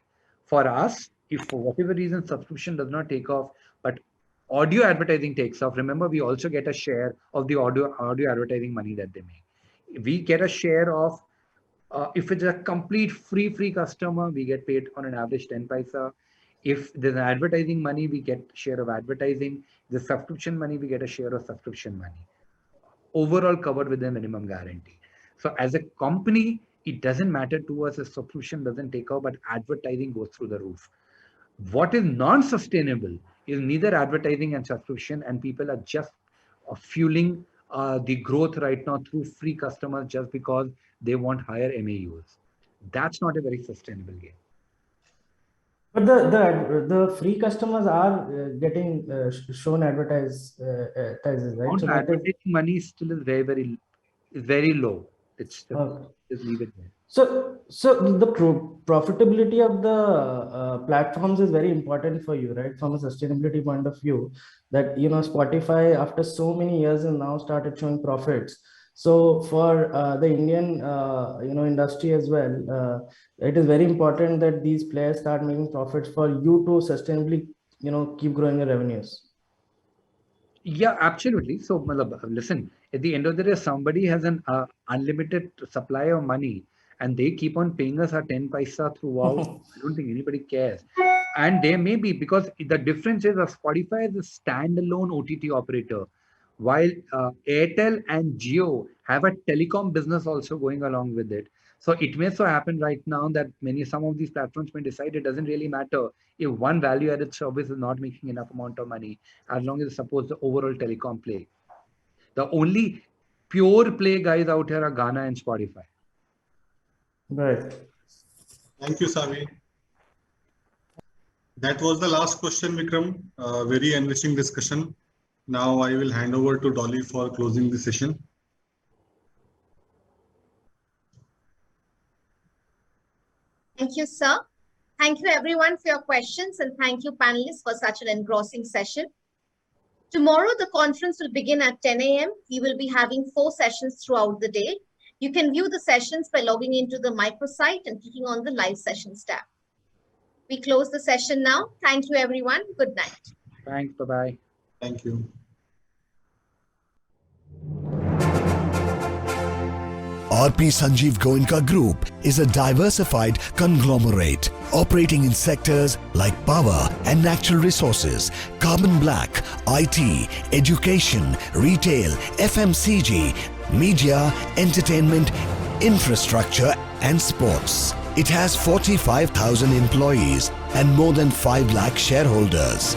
for us. If for whatever reason subscription does not take off, but audio advertising takes off. Remember, we also get a share of the audio advertising money that they make. We get a share of if it's a complete free customer, we get paid on an average 10 paisa. If there's an advertising money, we get share of advertising. The subscription money, we get a share of subscription money. Overall covered with a minimum guarantee. So as a company, it doesn't matter to us if subscription doesn't take off, but advertising goes through the roof. What is non-sustainable is neither advertising and subscription, and people are just fueling the growth right now through free customers just because they want higher MAUs. That's not a very sustainable game. But the free customers are getting shown advertises, right? So advertising money still is very low. It's just leave it there. So the profitability of the platforms is very important for you, right? From a sustainability point of view, that Spotify after so many years has now started showing profits. So for the Indian industry as well, it is very important that these players start making profits for you to sustainably keep growing your revenues. Yeah, absolutely. So listen, at the end of the day, somebody has an unlimited supply of money and they keep on paying us our 10 paisa throughout. I don't think anybody cares. And they may be, because the difference is that Spotify is a standalone OTT operator, while Airtel and Jio have a telecom business also going along with it. So it may so happen right now that some of these platforms may decide it doesn't really matter if one value-added service is not making enough amount of money, as long as suppose the overall telecom play. The only pure play guys out here are Ghana and Spotify. Right. Thank you, Savi. That was the last question, Vikram. Very enriching discussion. Now I will hand over to Dolly for closing the session. Thank you, sir. Thank you everyone for your questions, and thank you panelists for such an engrossing session. Tomorrow, the conference will begin at 10 a.m. We will be having 4 sessions throughout the day. You can view the sessions by logging into the microsite and clicking on the live sessions tab. We close the session now. Thank you, everyone. Good night. Thanks. Bye-bye. Thank you. RP Sanjeev Goenka Group is a diversified conglomerate operating in sectors like power and natural resources, carbon black, IT, education, retail, FMCG, media, entertainment, infrastructure and sports. It has 45,000 employees and more than 5 lakh shareholders.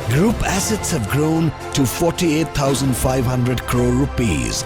Group assets have grown to 48,500 crore rupees.